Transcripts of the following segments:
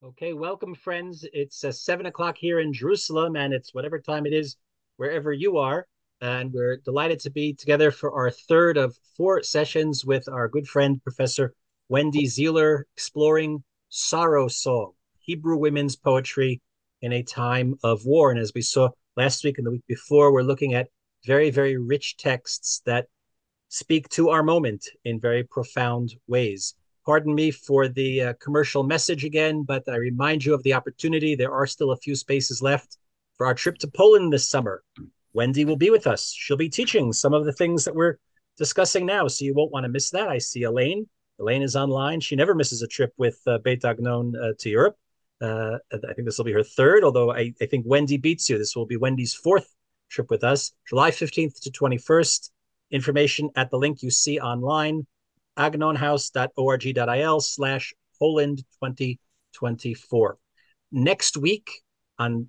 Okay, welcome, friends. It's 7 o'clock here in Jerusalem, and it's whatever time it is wherever you are. And we're delighted to be together for our third of four sessions with our good friend, Professor Wendy Zierler, exploring sorrow song, Hebrew women's poetry in a time of war. And as we saw last week and the week before, we're looking at very, very rich texts that speak to our moment in very profound ways. Pardon me for the commercial message again, but I remind you of the opportunity. There are still a few spaces left for our trip to Poland this summer. Wendy will be with us. She'll be teaching some of the things that we're discussing now, so you won't want to miss that. I see Elaine. Elaine is online. She never misses a trip with Beit Agnon to Europe. I think this will be her third, although I think Wendy beats you. This will be Wendy's fourth trip with us, July 15th to 21st. Information at the link you see online, agnonhouse.org.il/Poland 2024. Next week on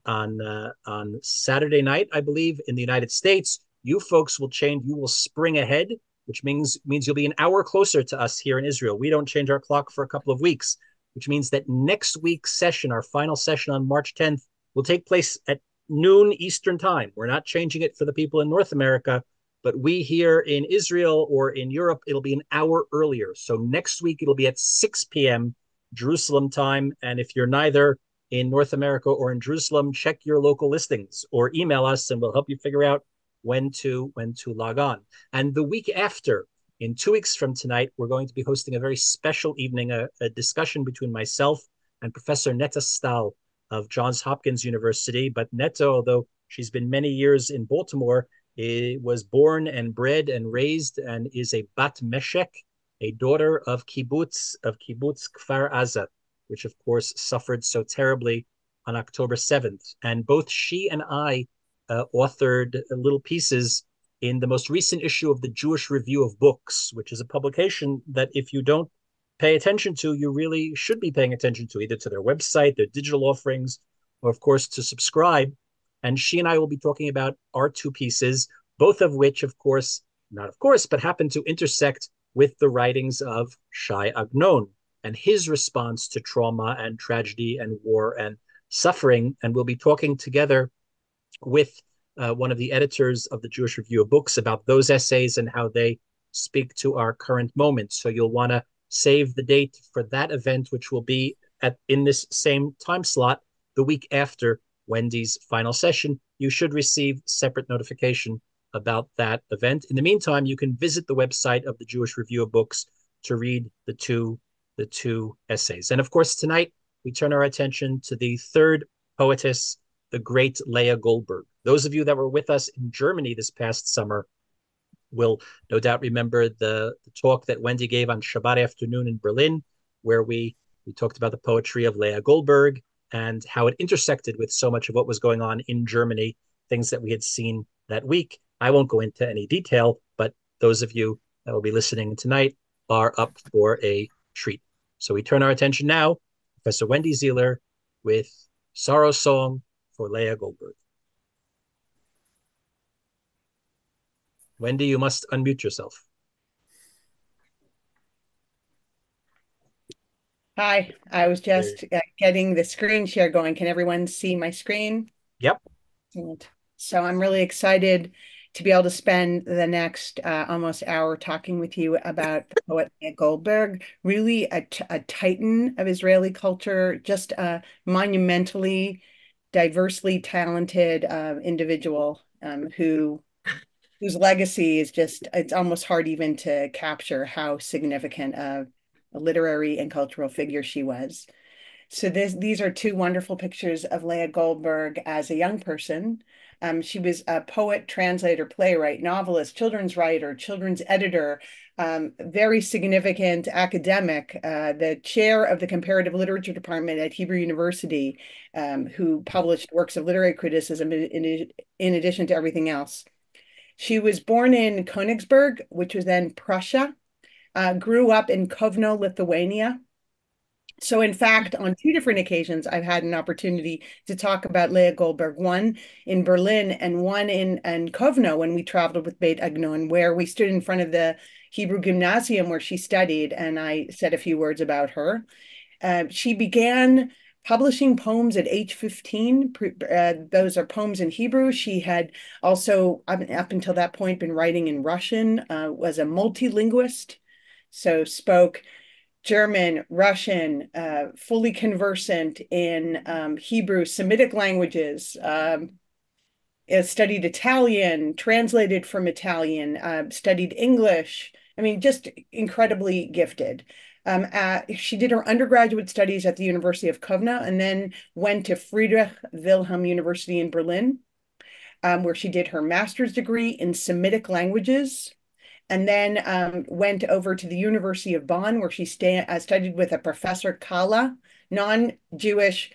Saturday night, I believe, in the United States, you folks will change. You will spring ahead, which means you'll be an hour closer to us here in Israel. We don't change our clock for a couple of weeks, which means that next week's session, our final session on March 10th, will take place at noon Eastern time. We're not changing it for the people in North America, but we here in Israel or in Europe, it'll be an hour earlier. So next week, it'll be at 6 p.m. Jerusalem time. And if you're neither in North America or in Jerusalem, check your local listings or email us and we'll help you figure out when to log on. And the week after, in 2 weeks from tonight, we're going to be hosting a very special evening, a discussion between myself and Professor Netta Stahl of Johns Hopkins University. But Netta, although she's been many years in Baltimore, was born and bred and raised and is a Bat Meshek, a daughter of Kibbutz Kfar Aza, which of course suffered so terribly on October 7th. And both she and I authored little pieces in the most recent issue of the Jewish Review of Books, which is a publication that if you don't pay attention to, you really should be paying attention to, either to their website, their digital offerings, or of course to subscribe. And she and I will be talking about our two pieces, both of which, of course, not of course, but happen to intersect with the writings of Shai Agnon and his response to trauma and tragedy and war and suffering. And we'll be talking together with one of the editors of the Jewish Review of Books about those essays and how they speak to our current moment. So you'll want to save the date for that event, which will be in this same time slot the week after Wendy's final session. You should receive separate notification about that event. In the meantime, you can visit the website of the Jewish Review of Books to read the two essays. And of course, tonight we turn our attention to the third poetess, the great Lea Goldberg. Those of you that were with us in Germany this past summer will no doubt remember the talk that Wendy gave on Shabbat afternoon in Berlin, where we talked about the poetry of Lea Goldberg and how it intersected with so much of what was going on in Germany, things that we had seen that week. I won't go into any detail, but those of you that will be listening tonight are up for a treat. So we turn our attention now, Professor Wendy Zierler with Sorrow Song for Lea Goldberg. Wendy, you must unmute yourself. Hi, I was just getting the screen share going. Can everyone see my screen? Yep. Excellent. So I'm really excited to be able to spend the next almost hour talking with you about the poet Lea Goldberg, really a titan of Israeli culture, just a monumentally, diversely talented individual whose legacy is just, it's almost hard even to capture how significant a literary and cultural figure she was. So these are two wonderful pictures of Lea Goldberg as a young person. She was a poet, translator, playwright, novelist, children's writer, children's editor, very significant academic, the chair of the comparative literature department at Hebrew University, who published works of literary criticism in addition to everything else. She was born in Königsberg, which was then Prussia, grew up in Kovno, Lithuania. So in fact, on two different occasions, I've had an opportunity to talk about Lea Goldberg, one in Berlin and one in Kovno when we traveled with Beit Agnon, where we stood in front of the Hebrew gymnasium where she studied, and I said a few words about her. She began publishing poems at age 15. Those are poems in Hebrew. She had also, up until that point, been writing in Russian, was a multilinguist, so spoke German, Russian, fully conversant in Hebrew, Semitic languages, studied Italian, translated from Italian, studied English. I mean, just incredibly gifted. She did her undergraduate studies at the University of Kovna and then went to Friedrich Wilhelm University in Berlin, where she did her master's degree in Semitic languages, and then went over to the University of Bonn, where she studied with a Professor Kala, non-Jewish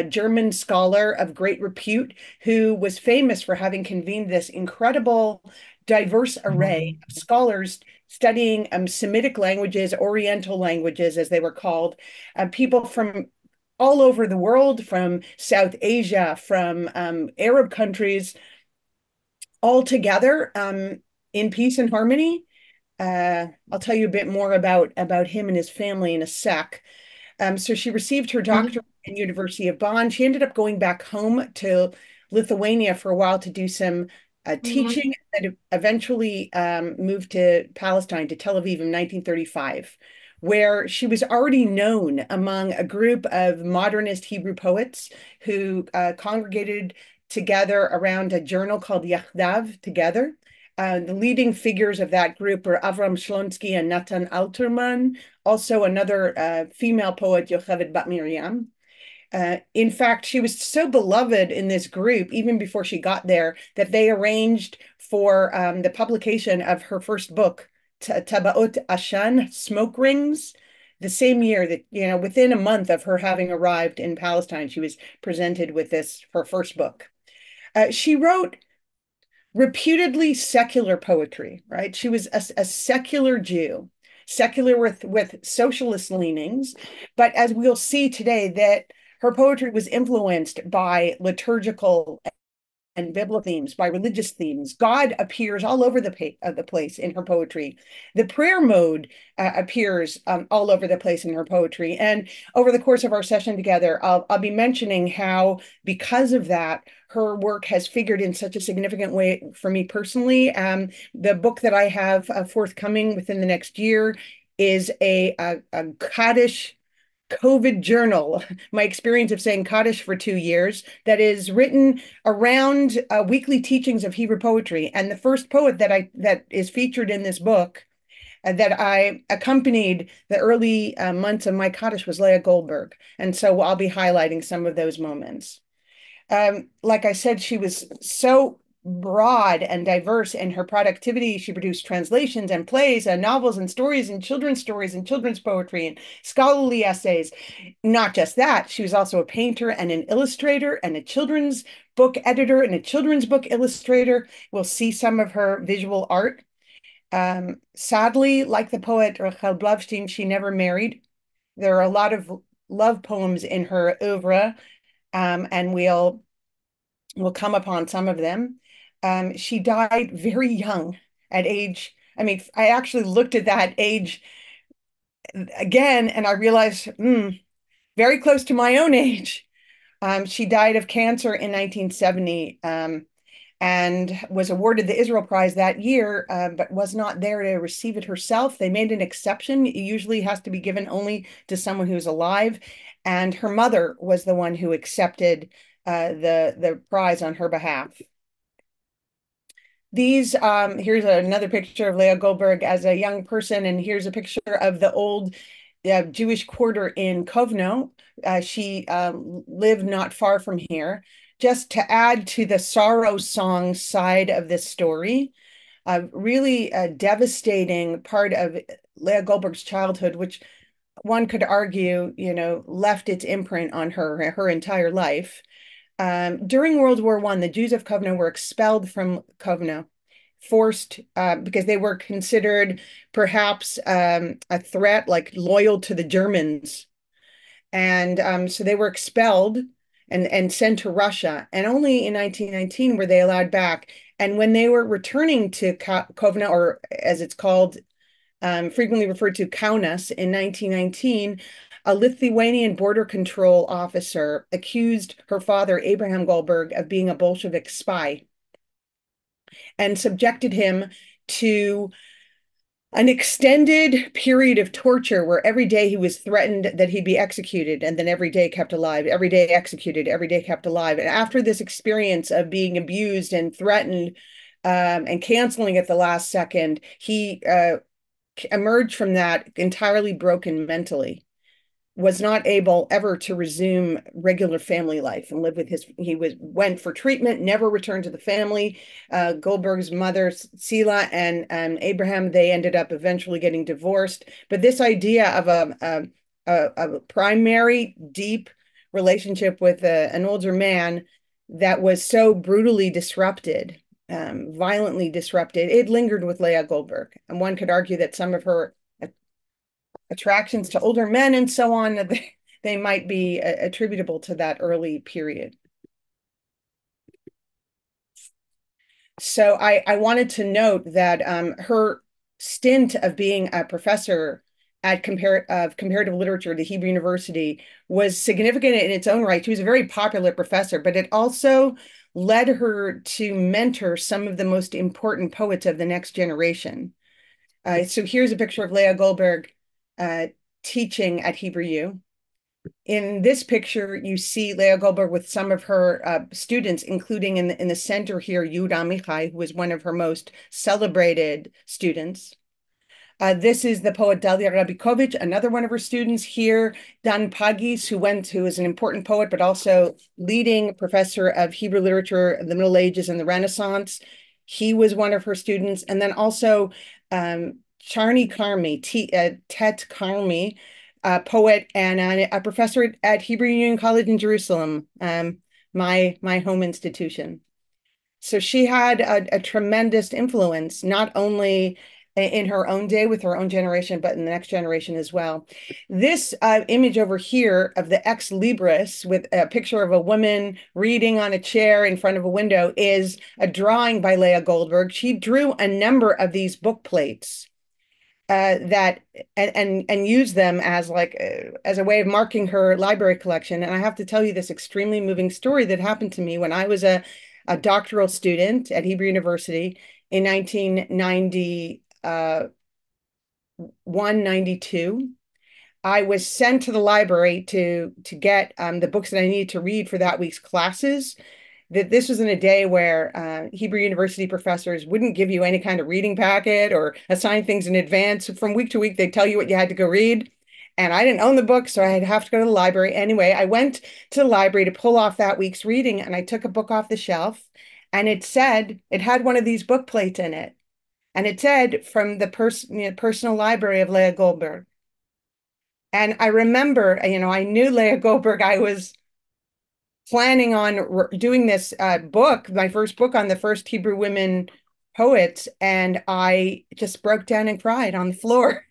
German scholar of great repute, who was famous for having convened this incredible, diverse array of scholars studying Semitic languages, Oriental languages, as they were called, people from all over the world, from South Asia, from Arab countries, all together in peace and harmony. I'll tell you a bit more about him and his family in a sec. So she received her doctorate in University of Bonn. She ended up going back home to Lithuania for a while to do some teaching, and eventually moved to Palestine, to Tel Aviv in 1935, where she was already known among a group of modernist Hebrew poets who congregated together around a journal called Yachdav, Together. The leading figures of that group are Avram Shlonsky and Natan Alterman, also another female poet, Yocheved Bat Miriam. In fact, she was so beloved in this group, even before she got there, that they arranged for the publication of her first book, Tabaot Ashan, Smoke Rings, the same year that, within a month of her having arrived in Palestine, she was presented with her first book. She wrote reputedly secular poetry, right? She was a secular Jew, secular with socialist leanings, but as we'll see today, that her poetry was influenced by liturgical and biblical themes, by religious themes. God appears all over the place in her poetry. The prayer mode appears all over the place in her poetry. And over the course of our session together, I'll be mentioning how, because of that, her work has figured in such a significant way for me personally. The book that I have forthcoming within the next year is a Kaddish COVID journal, my experience of saying Kaddish for 2 years, that is written around weekly teachings of Hebrew poetry. And the first poet that is featured in this book, that I accompanied the early months of my Kaddish, was Lea Goldberg. And so I'll be highlighting some of those moments. Like I said, she was so broad and diverse in her productivity. She produced translations and plays and novels and stories and children's poetry and scholarly essays. Not just that, she was also a painter and an illustrator and a children's book editor and a children's book illustrator. We'll see some of her visual art. Sadly, like the poet Rachel Blavstein, she never married. There are a lot of love poems in her oeuvre, and we'll come upon some of them. She died very young, at age, I mean, I actually looked at that age again and I realized, very close to my own age. She died of cancer in 1970, and was awarded the Israel Prize that year, but was not there to receive it herself. They made an exception. It usually has to be given only to someone who's alive. And her mother was the one who accepted the prize on her behalf. Here's another picture of Lea Goldberg as a young person, and here's a picture of the old Jewish quarter in Kovno. She lived not far from here. Just to add to the sorrow song side of this story, really a devastating part of Lea Goldberg's childhood, which one could argue, left its imprint on her entire life. During World War I, the Jews of Kovno were expelled from Kovno, forced because they were considered perhaps a threat, like loyal to the Germans. And so they were expelled and sent to Russia. And only in 1919 were they allowed back. And when they were returning to Kovno, or as it's called frequently referred to Kaunas, in 1919, a Lithuanian border control officer accused her father, Abraham Goldberg, of being a Bolshevik spy and subjected him to an extended period of torture where every day he was threatened that he'd be executed, and then every day kept alive, every day executed, every day kept alive. And after this experience of being abused and threatened, and canceling at the last second, he emerged from that entirely broken mentally, was not able ever to resume regular family life and live with went for treatment, never returned to the family. Goldberg's mother, Sila, and Abraham, they ended up eventually getting divorced. But this idea of a primary, deep relationship with an older man that was so brutally disrupted, violently disrupted, it lingered with Lea Goldberg. And one could argue that some of her attractions to older men and so on, they might be attributable to that early period. So I wanted to note that her stint of being a professor at comparative literature at the Hebrew University was significant in its own right. She was a very popular professor, but it also led her to mentor some of the most important poets of the next generation. So here's a picture of Lea Goldberg teaching at Hebrew U. In this picture, you see Lea Goldberg with some of her students, including in the center here, Yehuda Amichai, who was one of her most celebrated students. This is the poet Dalia Rabikovich, another one of her students here. Dan Pagis, who is an important poet, but also leading professor of Hebrew literature of the Middle Ages and the Renaissance. He was one of her students. And then also Charni Karmi, Tet Karmi, poet and a professor at Hebrew Union College in Jerusalem, my home institution. So she had a tremendous influence, not only in her own day with her own generation, but in the next generation as well. This image over here of the ex libris with a picture of a woman reading on a chair in front of a window is a drawing by Lea Goldberg. She drew a number of these book plates that and use them as as a way of marking her library collection. And I have to tell you this extremely moving story that happened to me when I was a doctoral student at Hebrew University in 1992. I was sent to the library to get the books that I needed to read for that week's classes. That this was in a day where Hebrew University professors wouldn't give you any kind of reading packet or assign things in advance. From week to week, they'd tell you what you had to go read. And I didn't own the book, so I'd have to go to the library. Anyway, I went to the library to pull off that week's reading, and I took a book off the shelf, and it had one of these book plates in it. And it said, from the personal library of Lea Goldberg. And I remember, I knew Lea Goldberg. I was planning on doing this book, my first book on the first Hebrew women poets, and I just broke down and cried on the floor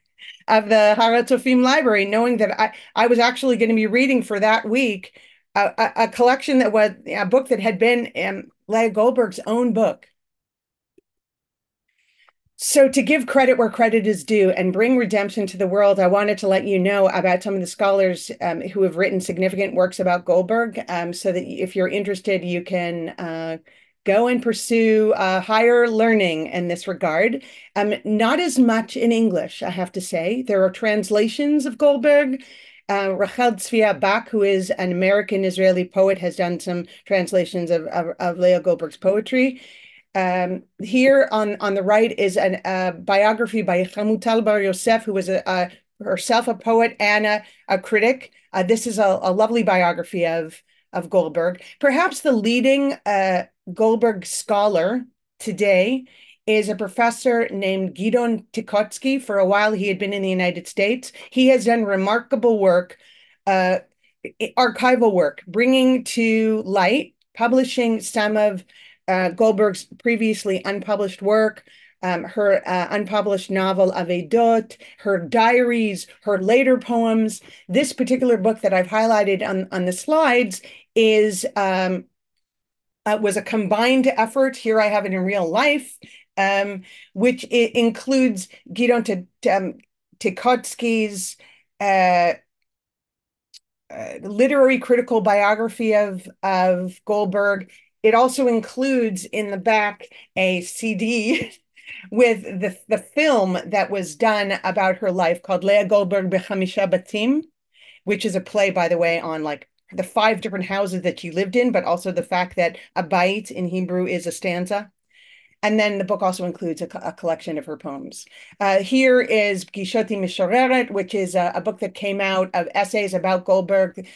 of the Har HaTzofim library, knowing that I was actually going to be reading for that week a collection that was a book that had been Lea Goldberg's own book. So to give credit where credit is due and bring redemption to the world, I wanted to let you know about some of the scholars who have written significant works about Goldberg, so that if you're interested, you can go and pursue higher learning in this regard. Not as much in English, I have to say. There are translations of Goldberg. Rachel Tzvia Bach, who is an American-Israeli poet, has done some translations of Lea Goldberg's poetry. Here on the right is a biography by Hamutal Bar Yosef, who was herself a poet and a critic. This is a lovely biography of Goldberg. Perhaps the leading Goldberg scholar today is a professor named Gidon Tikotsky. For a while, he had been in the United States. He has done remarkable work, archival work, bringing to light, publishing some of Goldberg's previously unpublished work, her unpublished novel Avedot, her diaries, her later poems. This particular book that I've highlighted on the slides was a combined effort. Here I have it in real life. um, which includes Tikotsky's uh, literary critical biography of Goldberg. It also includes in the back a CD with the film that was done about her life called Lea Goldberg Bechamisha Batim, which is a play, by the way, on like the 5 different houses that she lived in, but also the fact that a bait in Hebrew is a stanza. And then the book also includes a collection of her poems. Here is Gishoti Mishoreret, which is a book that came out of essays about Goldberg,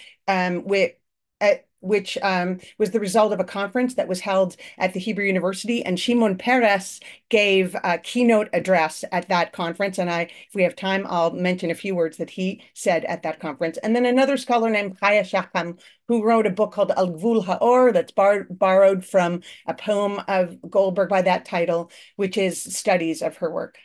which was the result of a conference that was held at the Hebrew University. And Shimon Peres gave a keynote address at that conference. And if we have time, I'll mention a few words that he said at that conference. And then another scholar named Chaya Shacham, who wrote a book called Al Gvul Haor, that's borrowed from a poem of Goldberg by that title, which is studies of her work.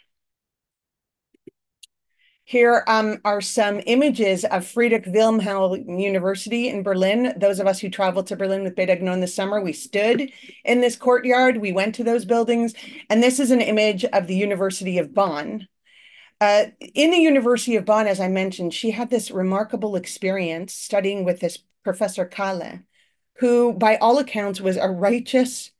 Here are some images of Friedrich Wilhelm University in Berlin. Those of us who traveled to Berlin with Beta Gnon this summer, we stood in this courtyard. We went to those buildings. And this is an image of the University of Bonn. In the University of Bonn, as I mentioned, she had this remarkable experience studying with this Professor Kahle, who by all accounts was a righteous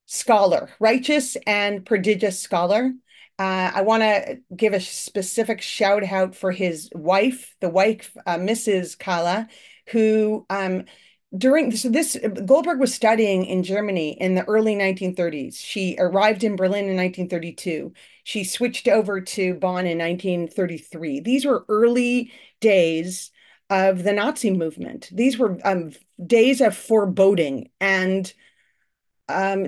scholar, righteous and prodigious scholar. I want to give a specific shout out for his wife, the wife, Mrs. Kahle, who this Goldberg was studying in Germany in the early 1930s. She arrived in Berlin in 1932. She switched over to Bonn in 1933. These were early days of the Nazi movement. These were days of foreboding and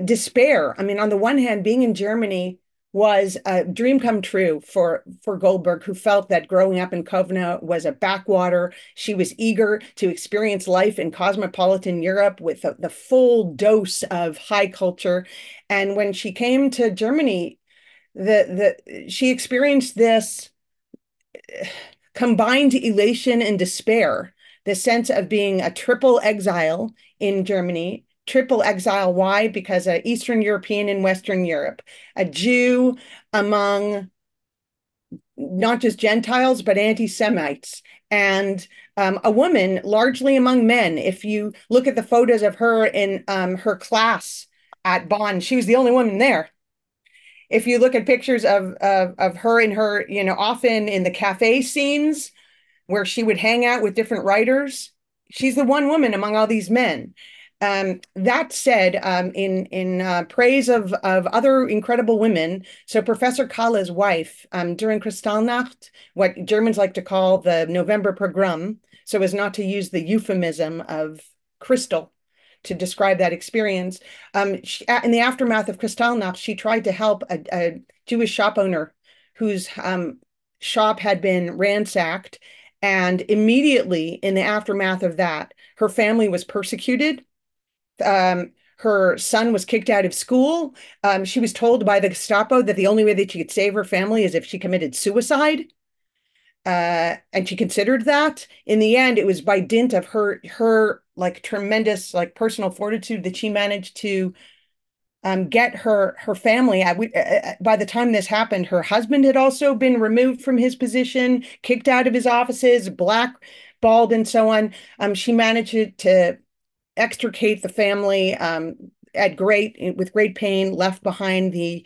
despair. I mean, on the one hand, being in Germany was a dream come true for Goldberg, who felt that growing up in Kovna was a backwater. She was eager to experience life in cosmopolitan Europe with the full dose of high culture. And when she came to Germany, she experienced this combined elation and despair, the sense of being a triple exile in Germany. Triple exile, why? Because an Eastern European in Western Europe, a Jew among not just Gentiles, but anti-Semites, and a woman largely among men. If you look at the photos of her in her class at Bonn, she was the only woman there. If you look at pictures of her in her, often in the cafe scenes where she would hang out with different writers, she's the one woman among all these men. That said, in praise of other incredible women, so Professor Kahle's wife, during Kristallnacht, what Germans like to call the November pogrom, so as not to use the euphemism of crystal to describe that experience. In the aftermath of Kristallnacht, she tried to help a Jewish shop owner whose shop had been ransacked. And immediately in the aftermath of that, her family was persecuted. Her son was kicked out of school. She was told by the Gestapo that the only way that she could save her family is if she committed suicide. And she considered that. In the end, it was by dint of her like tremendous like personal fortitude that she managed to get her family. By the time this happened, her husband had also been removed from his position, kicked out of his offices, blackballed, and so on. She managed to extricate the family with great pain, left behind the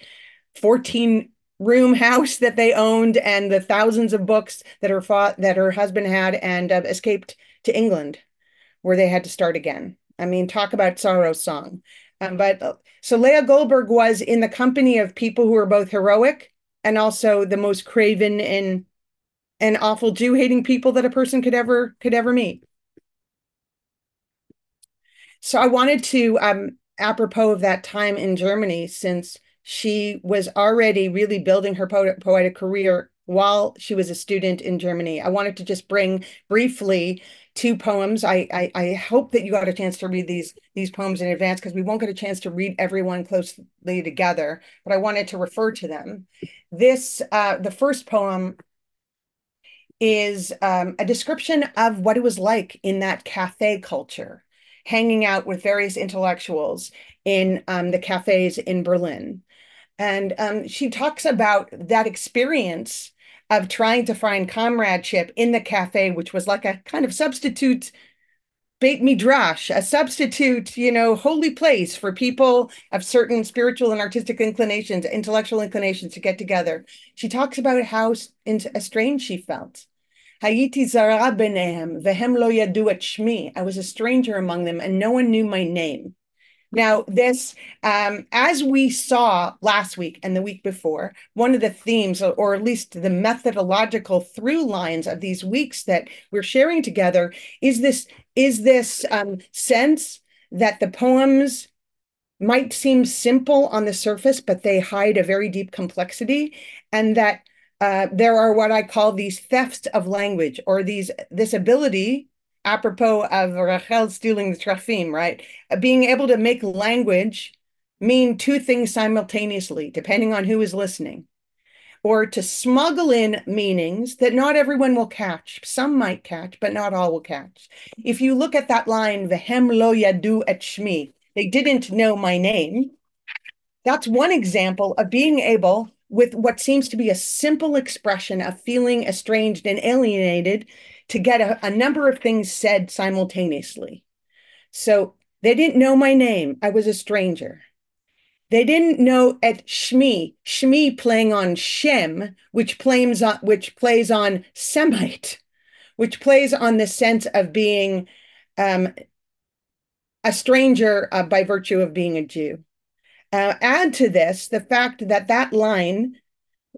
14-room house that they owned and the thousands of books that her husband had, and escaped to England, where they had to start again. I mean, talk about sorrow's song. So Lea Goldberg was in the company of people who were both heroic and also the most craven and awful Jew-hating people that a person could ever meet. So I wanted to, apropos of that time in Germany, since she was already really building her poetic career while she was a student in Germany, I wanted to just bring briefly 2 poems. I hope that you got a chance to read these poems in advance, because we won't get a chance to read everyone closely together, but I wanted to refer to them. The first poem is a description of what it was like in that cafe culture, hanging out with various intellectuals in the cafes in Berlin. And she talks about that experience of trying to find comradeship in the cafe, which was like a kind of substitute Beit Midrash, a substitute, holy place for people of certain spiritual and artistic inclinations, intellectual inclinations to get together. She talks about how estranged she felt. Hayiti zara benehem, vehem lo yadu et shmi. I was a stranger among them, and no one knew my name. Now, this, as we saw last week and the week before, one of the themes, or at least the methodological through lines of these weeks that we're sharing together, is this sense that the poems might seem simple on the surface, but they hide a very deep complexity, and that there are what I call these thefts of language, or this ability, apropos of Rachel stealing the trafim, right? Being able to make language mean two things simultaneously, depending on who is listening, or to smuggle in meanings that not everyone will catch. Some might catch, but not all will catch. If you look at that line, Vehem lo yadu et shmi, they didn't know my name. That's one example of being able, with what seems to be a simple expression of feeling estranged and alienated, to get a number of things said simultaneously. So they didn't know my name. I was a stranger. They didn't know at Shmi playing on Shem, which plays on Semite, which plays on the sense of being a stranger by virtue of being a Jew. Add to this the fact that line,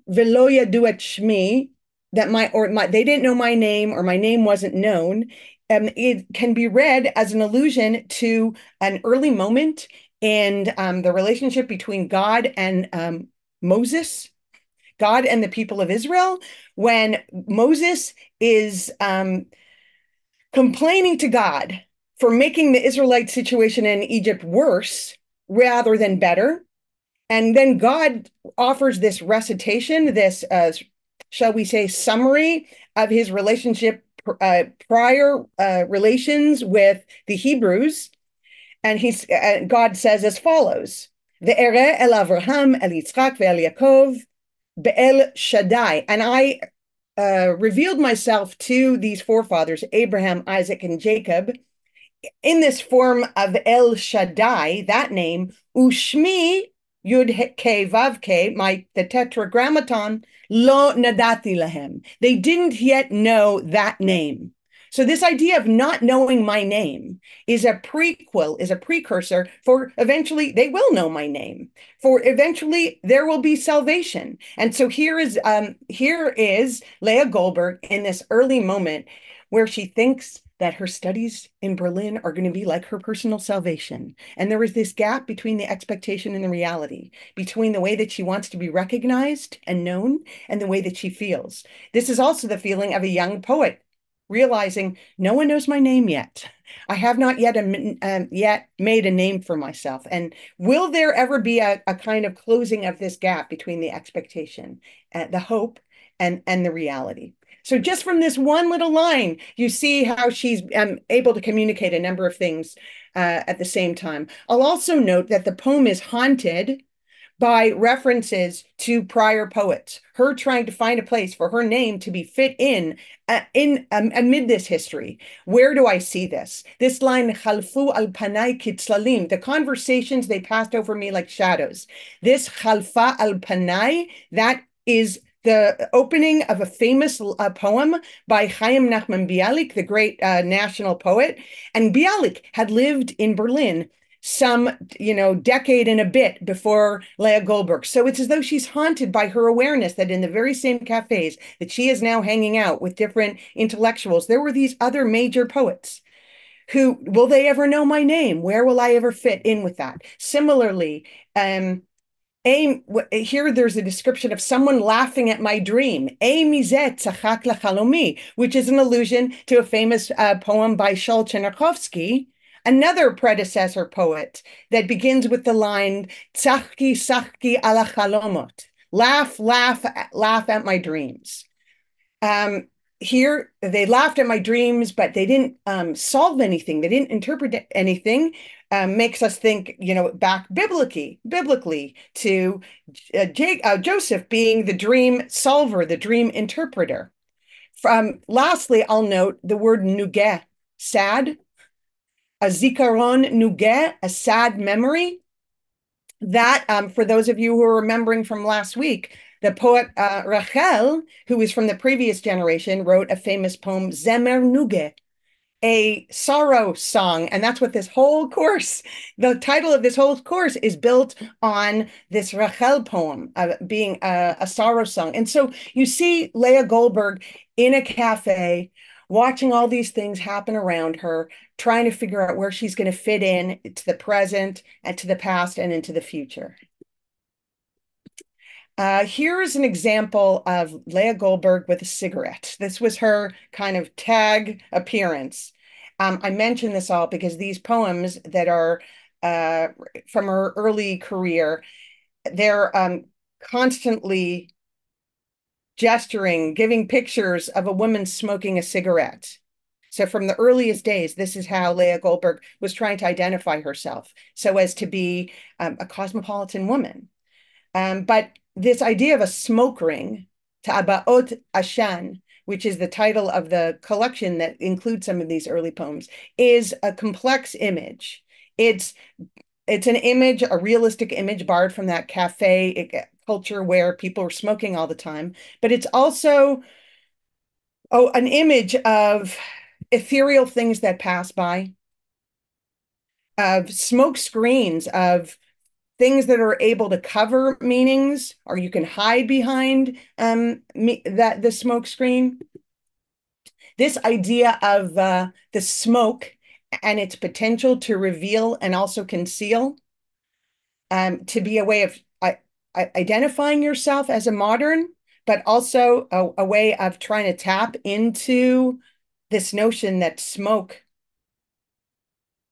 Velo yadu et shmi, they didn't know my name, or my name wasn't known. It can be read as an allusion to an early moment in the relationship between God and Moses, God and the people of Israel, when Moses is complaining to God for making the Israelite situation in Egypt worse rather than better. And then God offers this recitation, this, shall we say, summary of his relationship, prior relations with the Hebrews. And God says as follows: Ve'ere el Avraham, el Yitzchak, ve'el Yaakov, be'el Shaddai. And I revealed myself to these forefathers, Abraham, Isaac, and Jacob, in this form of El Shaddai, that name, Ushmi Yud Ke Vav Ke, the tetragrammaton, Lo Nadati Lahem. They didn't yet know that name. So this idea of not knowing my name is a precursor for eventually they will know my name. For eventually there will be salvation. And so here is Lea Goldberg in this early moment where she thinks that her studies in Berlin are going to be like her personal salvation. And there is this gap between the expectation and the reality, between the way that she wants to be recognized and known and the way that she feels. This is also the feeling of a young poet realizing no one knows my name yet. I have not yet made a name for myself. And will there ever be a kind of closing of this gap between the expectation, the hope, and the reality? So just from this one little line, you see how she's able to communicate a number of things at the same time. I'll also note that the poem is haunted by references to prior poets, her trying to find a place for her name to be fit in amid this history. Where do I see this? This line, Chalfu al panai kitzlalim, the conversations, they passed over me like shadows. This Chalfa al panai, that is the opening of a famous poem by Chaim Nachman Bialik, the great national poet. And Bialik had lived in Berlin some, decade and a bit before Lea Goldberg. So it's as though she's haunted by her awareness that in the very same cafes that she is now hanging out with different intellectuals, there were these other major poets who, will they ever know my name? Where will I ever fit in with that? Similarly, here there's a description of someone laughing at my dream, which is an allusion to a famous poem by Shul Chernyakhovsky, another predecessor poet, that begins with the line, Tzachki sachki ala chalomot, laugh, laugh, laugh at my dreams. here they laughed at my dreams, but they didn't solve anything. They didn't interpret anything. Makes us think, back biblically to Joseph being the dream solver, the dream interpreter. Lastly, I'll note the word nugeh, sad, a zikaron nugeh, a sad memory. That, for those of you who are remembering from last week, the poet Rachel, who is from the previous generation, wrote a famous poem, Zemer Nugeh, a sorrow song. And that's what this whole course, the title of this whole course is built on this Rachel poem being a sorrow song. And so you see Lea Goldberg in a cafe, watching all these things happen around her, trying to figure out where she's going to fit in to the present and to the past and into the future. Here's an example of Lea Goldberg with a cigarette. This was her kind of tag appearance. I mention this all because these poems that are from her early career, they're constantly gesturing, giving pictures of a woman smoking a cigarette. So from the earliest days, this is how Lea Goldberg was trying to identify herself so as to be a cosmopolitan woman. But this idea of a smoke ring, Ta'abaot Ashan, which is the title of the collection that includes some of these early poems, is a complex image. It's an image, a realistic image borrowed from that cafe culture where people were smoking all the time. But it's also an image of ethereal things that pass by, of smoke screens, of things that are able to cover meanings, or you can hide behind the smoke screen. This idea of the smoke and its potential to reveal and also conceal, to be a way of identifying yourself as a modern, but also a way of trying to tap into this notion that smoke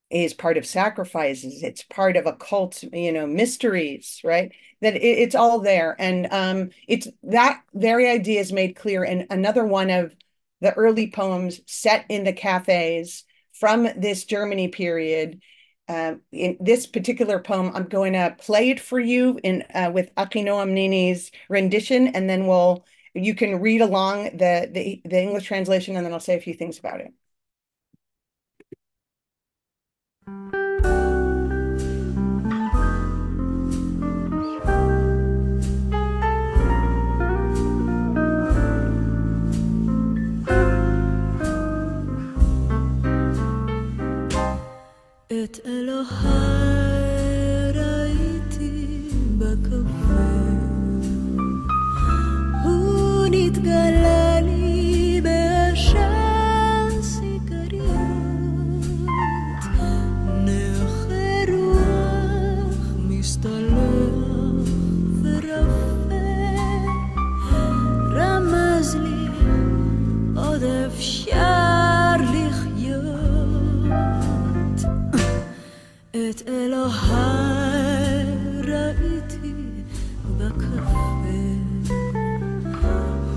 is part of sacrifices. It's part of occult, mysteries, right? That it's all there. And it's that very idea is made clear in another one of the early poems set in the cafes from this Germany period. In this particular poem, I'm going to play it for you with Achinoam Nini's rendition, and then you can read along the English translation, and then I'll say a few things about it. את אלוהי ראיתי בקפה, הוא נתגלה לי בעשן סיגריות, נכה רוח מסתלח ורפה, רמז לי עוד אפשר לחיות. את אלוהי ראיתי בקפה,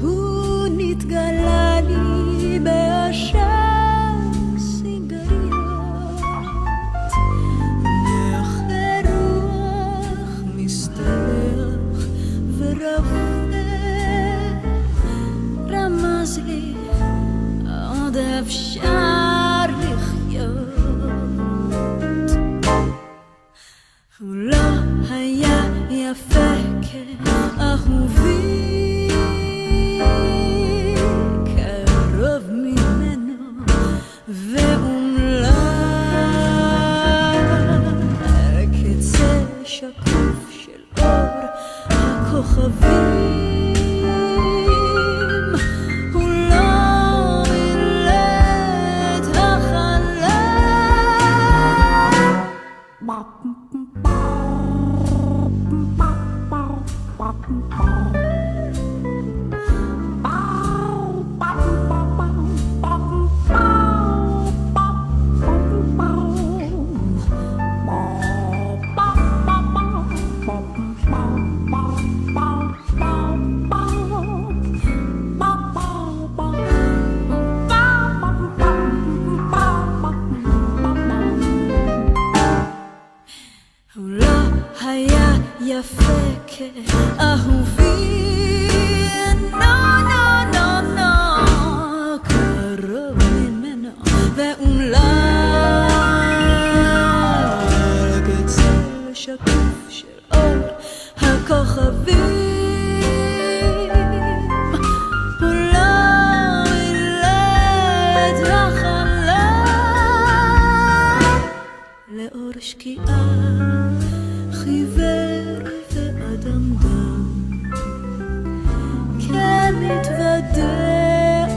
הוא נתגלה לי בעשן סיגריות, נכה רוח מסתלח ורפה, רמז לי עוד אפשר לחיות. הוא לא היה יפה כאהובי, קרוב ממנו ואומלל, קצה שקוף של אור הכוכבים. הכוכבים אולי מילא את החלל לאור שקיעה חיוור ואדמדם כן מתוודה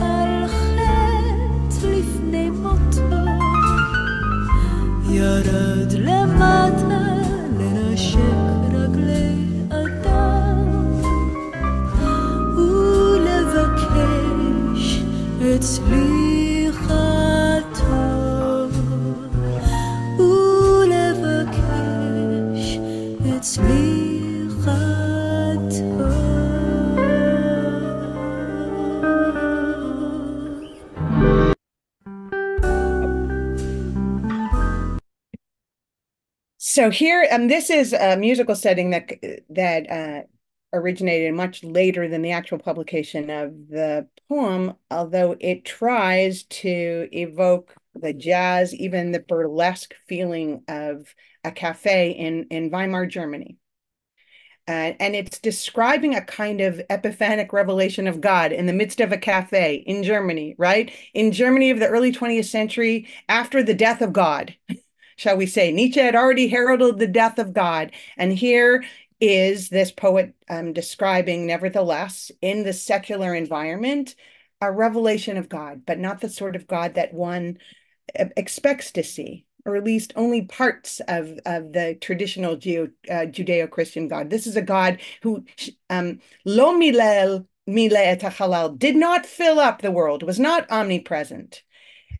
על חטא לפני מותו ירד למטה לנשק רגלי אדם ולבקש את סליחתו ולבקש את סליחתו So here, this is a musical setting that originated much later than the actual publication of the poem, although it tries to evoke the jazz, even the burlesque feeling of a cafe in Weimar, Germany. And it's describing a kind of epiphanic revelation of God in the midst of a cafe in Germany, right? In Germany of the early 20th century, after the death of God. Shall we say, Nietzsche had already heralded the death of God. And here is this poet describing, nevertheless, in the secular environment, a revelation of God, but not the sort of God that one expects to see, or at least only parts of the traditional Judeo-Christian God. This is a God who, lo milel et halal, did not fill up the world, was not omnipresent,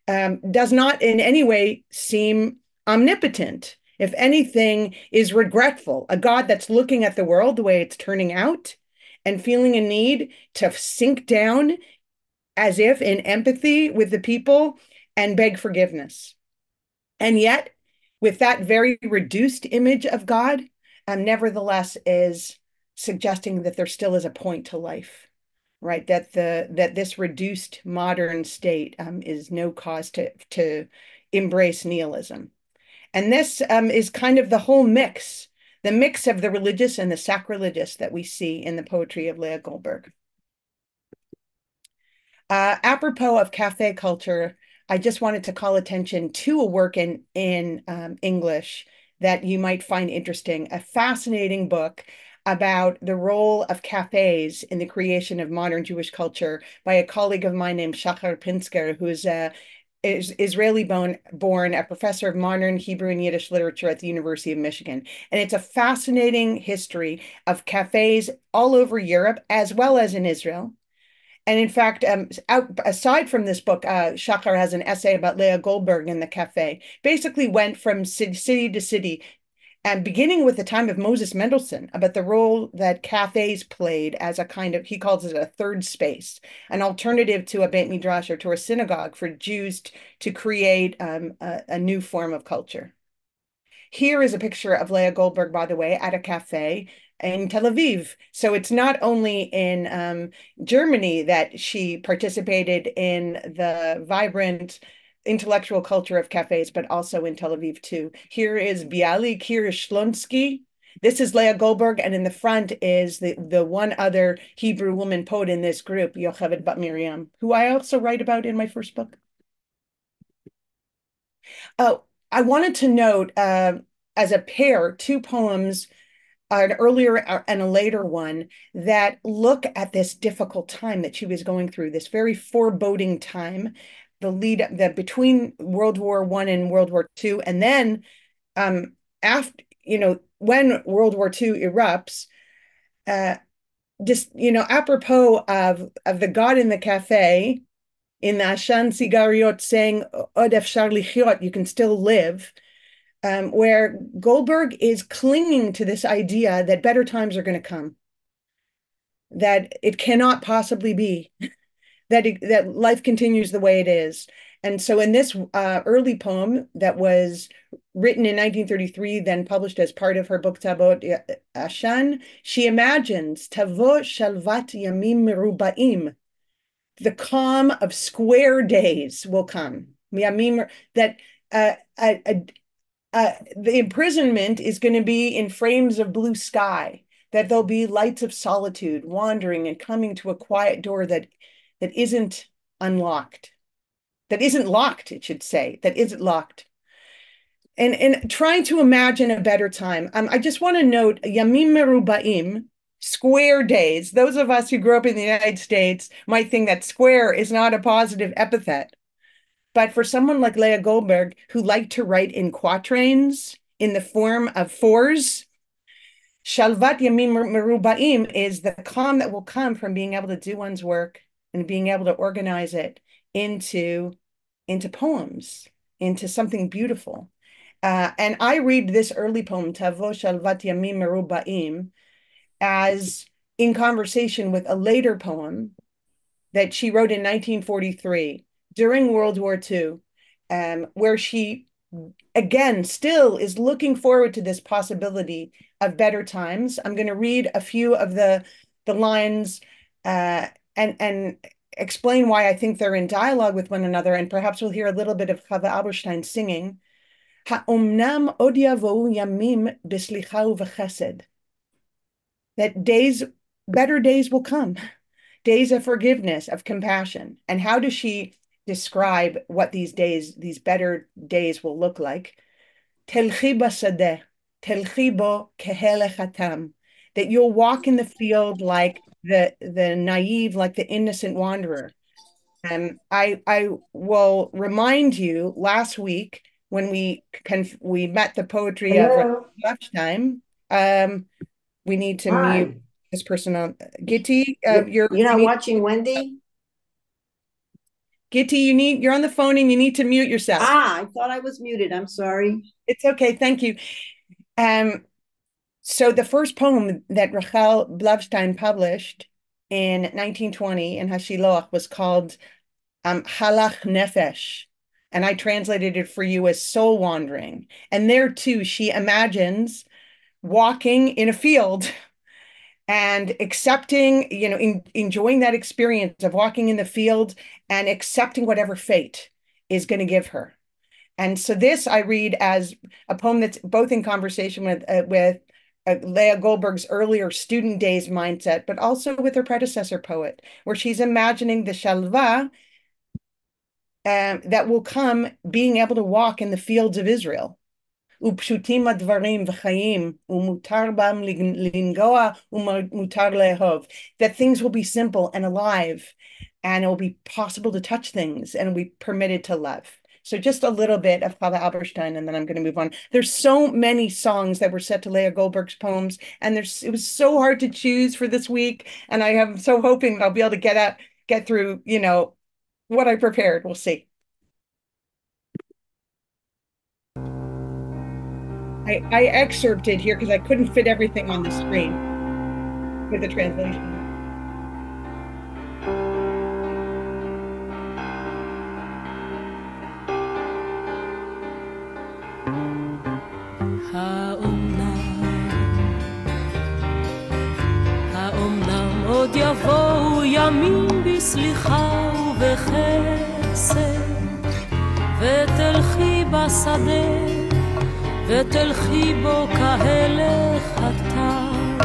does not in any way seem omnipotent, if anything, is regretful, a God that's looking at the world the way it's turning out and feeling a need to sink down as if in empathy with the people and beg forgiveness. And yet, with that very reduced image of God, nevertheless is suggesting that there still is a point to life, right? That this reduced modern state is no cause to embrace nihilism. And this is kind of the whole mix, the mix of the religious and the sacrilegious that we see in the poetry of Lea Goldberg. Apropos of cafe culture, I just wanted to call attention to a work in English that you might find interesting, a fascinating book about the role of cafes in the creation of modern Jewish culture by a colleague of mine named Shachar Pinsker, who's is Israeli-born, a professor of modern Hebrew and Yiddish literature at the University of Michigan. And it's a fascinating history of cafes all over Europe, as well as in Israel. And in fact, aside from this book, Shachar has an essay about Lea Goldberg in the cafe, basically went from city to city, and beginning with the time of Moses Mendelssohn, about the role that cafes played as a kind of, he calls it a third space, an alternative to a Beit Midrash or to a synagogue for Jews to create a new form of culture. Here is a picture of Lea Goldberg, by the way, at a cafe in Tel Aviv. So it's not only in Germany that she participated in the vibrant intellectual culture of cafes, but also in Tel Aviv too. Here is Bialik, here is Shlonsky. This is Lea Goldberg, and in the front is the one other Hebrew woman poet in this group, Yocheved Bat Miriam, who I also write about in my first book. Oh, I wanted to note as a pair, two poems, an earlier and a later one, that look at this difficult time that she was going through, this very foreboding time, the between World War I and World War II, and then after, when World War II erupts, just apropos of the God in the cafe, in the Ashan Sigariot, saying Od efshar lichyot, you can still live, where Goldberg is clinging to this idea that better times are going to come, that it cannot possibly be, that life continues the way it is. And so in this early poem that was written in 1933, then published as part of her book Tabot Ashan, she imagines Tavo Shalvat Yamim Merubaim, the calm of square days will come. That the imprisonment is going to be in frames of blue sky, that there'll be lights of solitude wandering and coming to a quiet door that isn't unlocked, that isn't locked, it should say, that isn't locked. And trying to imagine a better time. I just want to note Yamim Merubaim, square days. Those of us who grew up in the United States might think that square is not a positive epithet. But for someone like Lea Goldberg, who liked to write in quatrains in the form of fours, Shalvat Yamim Merubaim is the calm that will come from being able to do one's work and being able to organize it into poems, into something beautiful. And I read this early poem, Tavo Shalvat Yamim Merubaim, as in conversation with a later poem that she wrote in 1943 during World War II, where she, again, still is looking forward to this possibility of better times. I'm going to read a few of the lines and explain why I think they're in dialogue with one another, and perhaps we'll hear a little bit of Chava Alberstein singing. Ha'omnam od yavo'u yamim b'slicha u'v'chesed. That better days will come, days of forgiveness, of compassion. And how does she describe what these better days will look like? Telchi basadeh, telchi bo kehelech hatam. That you'll walk in the field like the naive, like the innocent wanderer. I will remind you, last week when we met the poetry of lunchtime, we need to mute this person on. Gitti, you're not watching Wendy? Gitti, you're on the phone and you need to mute yourself. I thought I was muted. I'm sorry. It's okay. Thank you. So the first poem that Rachel Blavstein published in 1920 in Hashiloach was called Halach Nefesh. And I translated it for you as soul wandering. And there too, she imagines walking in a field and accepting, enjoying that experience of walking in the field and accepting whatever fate is going to give her. And so this I read as a poem that's both in conversation with Lea Goldberg's earlier student days mindset, but also with her predecessor poet, where she's imagining the shalva that will come being able to walk in the fields of Israel. Upshutim advarim v'chayim umutar bam lingoa umutar lehov. That things will be simple and alive, and it will be possible to touch things, and be permitted to love. So just a little bit of Chava Alberstein, and then I'm going to move on. There's so many songs that were set to Lea Goldberg's poems, and it was so hard to choose for this week, and I am so hoping I'll be able to get through, what I prepared. We'll see. I excerpted here because I couldn't fit everything on the screen with the translation. האומנם עוד יבואו ימים בסליחה ובחסד ותלכי בשדה ותלכי בו כהלך התם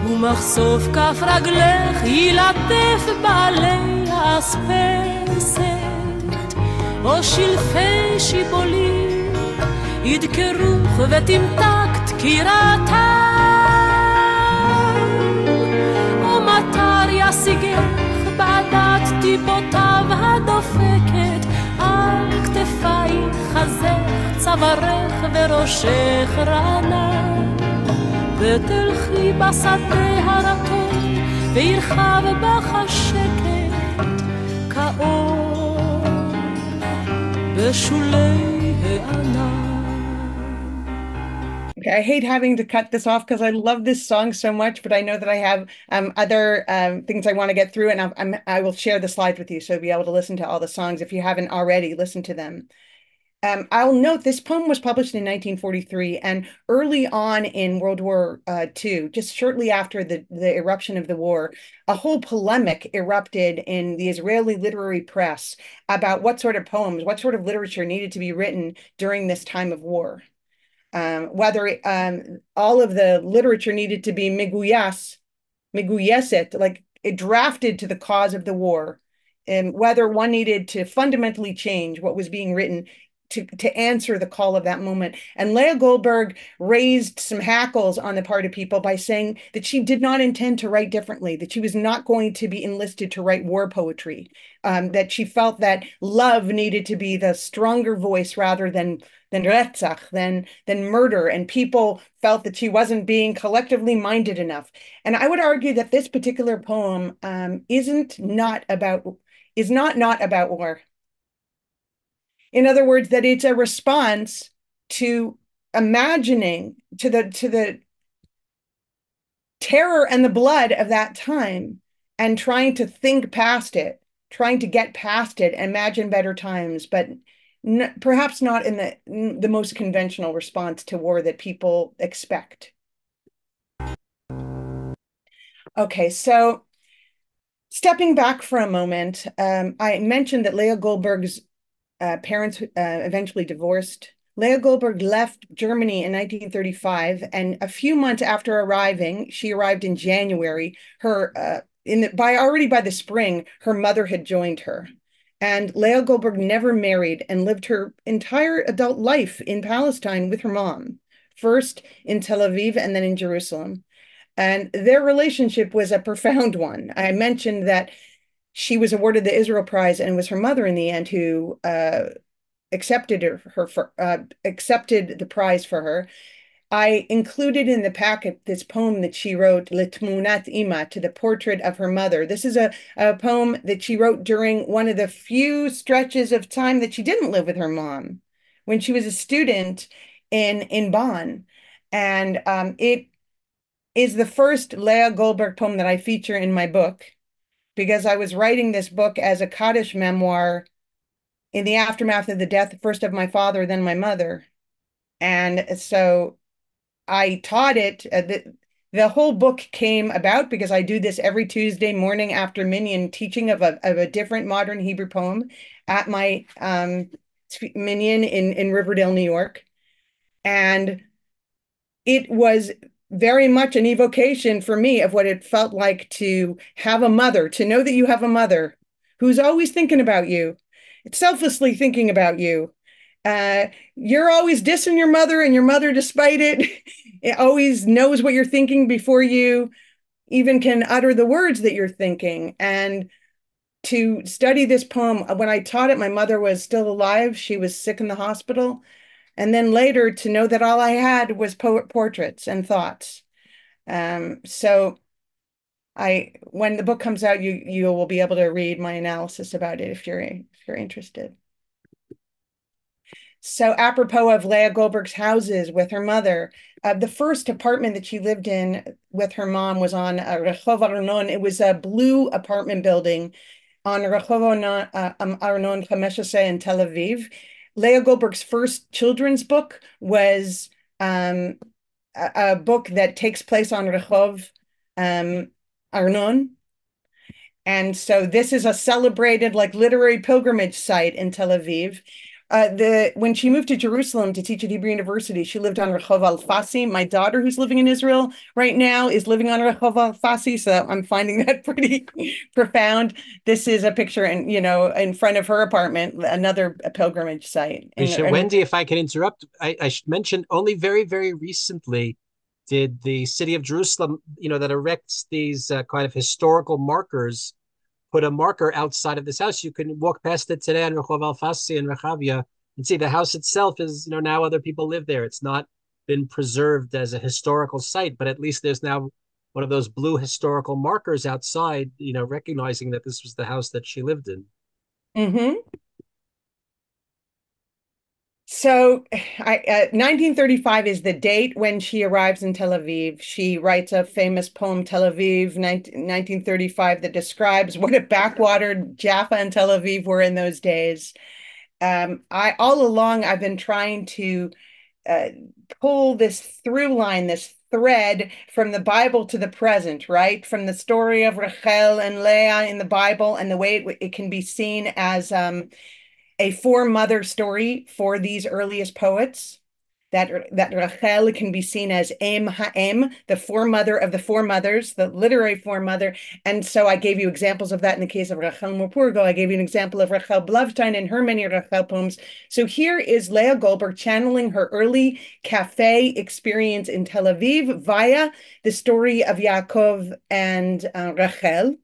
ומחשוף כף רגלך ילטף בעלי האספסת או שלפי שיבולים ידקרוך ותמתק דקירתם או מטר ישיגך בעדת טיפותיו הדופקת על כתפייך חזך צווארך וראשך רענן ותלכי בשדה הרטון וירחב בך השקט כאור בשולי הענן. Okay, I hate having to cut this off because I love this song so much, but I know that I have other things I want to get through, and I will share the slides with you so you'll be able to listen to all the songs if you haven't already listened to them. I'll note this poem was published in 1943, and early on in World War II, just shortly after the eruption of the war, a whole polemic erupted in the Israeli literary press about what sort of poems, what sort of literature needed to be written during this time of war. Whether all of the literature needed to be miguyeset, like it drafted to the cause of the war, and whether one needed to fundamentally change what was being written to answer the call of that moment. And Lea Goldberg raised some hackles on the part of people by saying that she did not intend to write differently, that she was not going to be enlisted to write war poetry, that she felt that love needed to be the stronger voice rather than retsach, than murder, and people felt that she wasn't being collectively minded enough. And I would argue that this particular poem is not about war. In other words, that it's a response to imagining to the terror and the blood of that time and trying to think past it, trying to get past it, imagine better times, but perhaps not in the most conventional response to war that people expect. Okay, so stepping back for a moment, I mentioned that Lea Goldberg's parents eventually divorced. Lea Goldberg left Germany in 1935, and a few months after arriving, she arrived in January. Already by the spring, her mother had joined her. And Lea Goldberg never married and lived her entire adult life in Palestine with her mom, first in Tel Aviv and then in Jerusalem. And their relationship was a profound one. I mentioned that she was awarded the Israel Prize, and it was her mother in the end who accepted the prize for her. I included in the packet this poem that she wrote, L'Tmunat Ima, to the portrait of her mother. This is a poem that she wrote during one of the few stretches of time that she didn't live with her mom, when she was a student in Bonn. And it is the first Lea Goldberg poem that I feature in my book, because I was writing this book as a Kaddish memoir in the aftermath of the death, first of my father, then my mother. And so I taught it. The whole book came about because I do this every Tuesday morning after Minyan, teaching of a different modern Hebrew poem at my Minyan in Riverdale, New York. And it was very much an evocation for me of what it felt like to have a mother, to know that you have a mother who's always thinking about you, selflessly thinking about you. You're always dissing your mother, and your mother, despite it always knows what you're thinking before you even can utter the words that you're thinking. And to study this poem, when I taught it, my mother was still alive. She was sick in the hospital. And then later to know that all I had was portraits and thoughts. So when the book comes out, you will be able to read my analysis about it if you're interested. So apropos of Lea Goldberg's houses with her mother, the first apartment that she lived in with her mom was on Rehov Arnon. It was a blue apartment building on Rehov Arnon 15 in Tel Aviv. Lea Goldberg's first children's book was a book that takes place on Rehov Arnon. And so this is a celebrated literary pilgrimage site in Tel Aviv. When she moved to Jerusalem to teach at Hebrew University, she lived on Rehov Alfasi. My daughter, who's living in Israel right now, is living on Rehov Alfasi, so I'm finding that pretty profound. This is a picture in front of her apartment, another pilgrimage site. Wendy, if I can interrupt, I should mention only very, very recently did the city of Jerusalem, that erects these kind of historical markers, put a marker outside of this house. You can walk past it today on Rehov Alfasi and Rechavia and see the house itself is, now other people live there. It's not been preserved as a historical site, but at least there's now one of those blue historical markers outside, recognizing that this was the house that she lived in. Mm-hmm. So 1935 is the date when she arrives in Tel Aviv. She writes a famous poem, Tel Aviv, 1935, that describes what a backwatered Jaffa and Tel Aviv were in those days. I all along I've been trying to uh, pull this through line, this thread from the Bible to the present, right? From the story of Rachel and Leah in the Bible and the way it can be seen as a foremother story for these earliest poets. That Rachel can be seen as Em Ha'em, the foremother of the foremothers, the literary foremother. And so I gave you examples of that in the case of Rachel Mopurgo. I gave you an example of Rachel Blovstein and her many Rachel poems. So here is Lea Goldberg channeling her early cafe experience in Tel Aviv via the story of Yaakov and Rachel,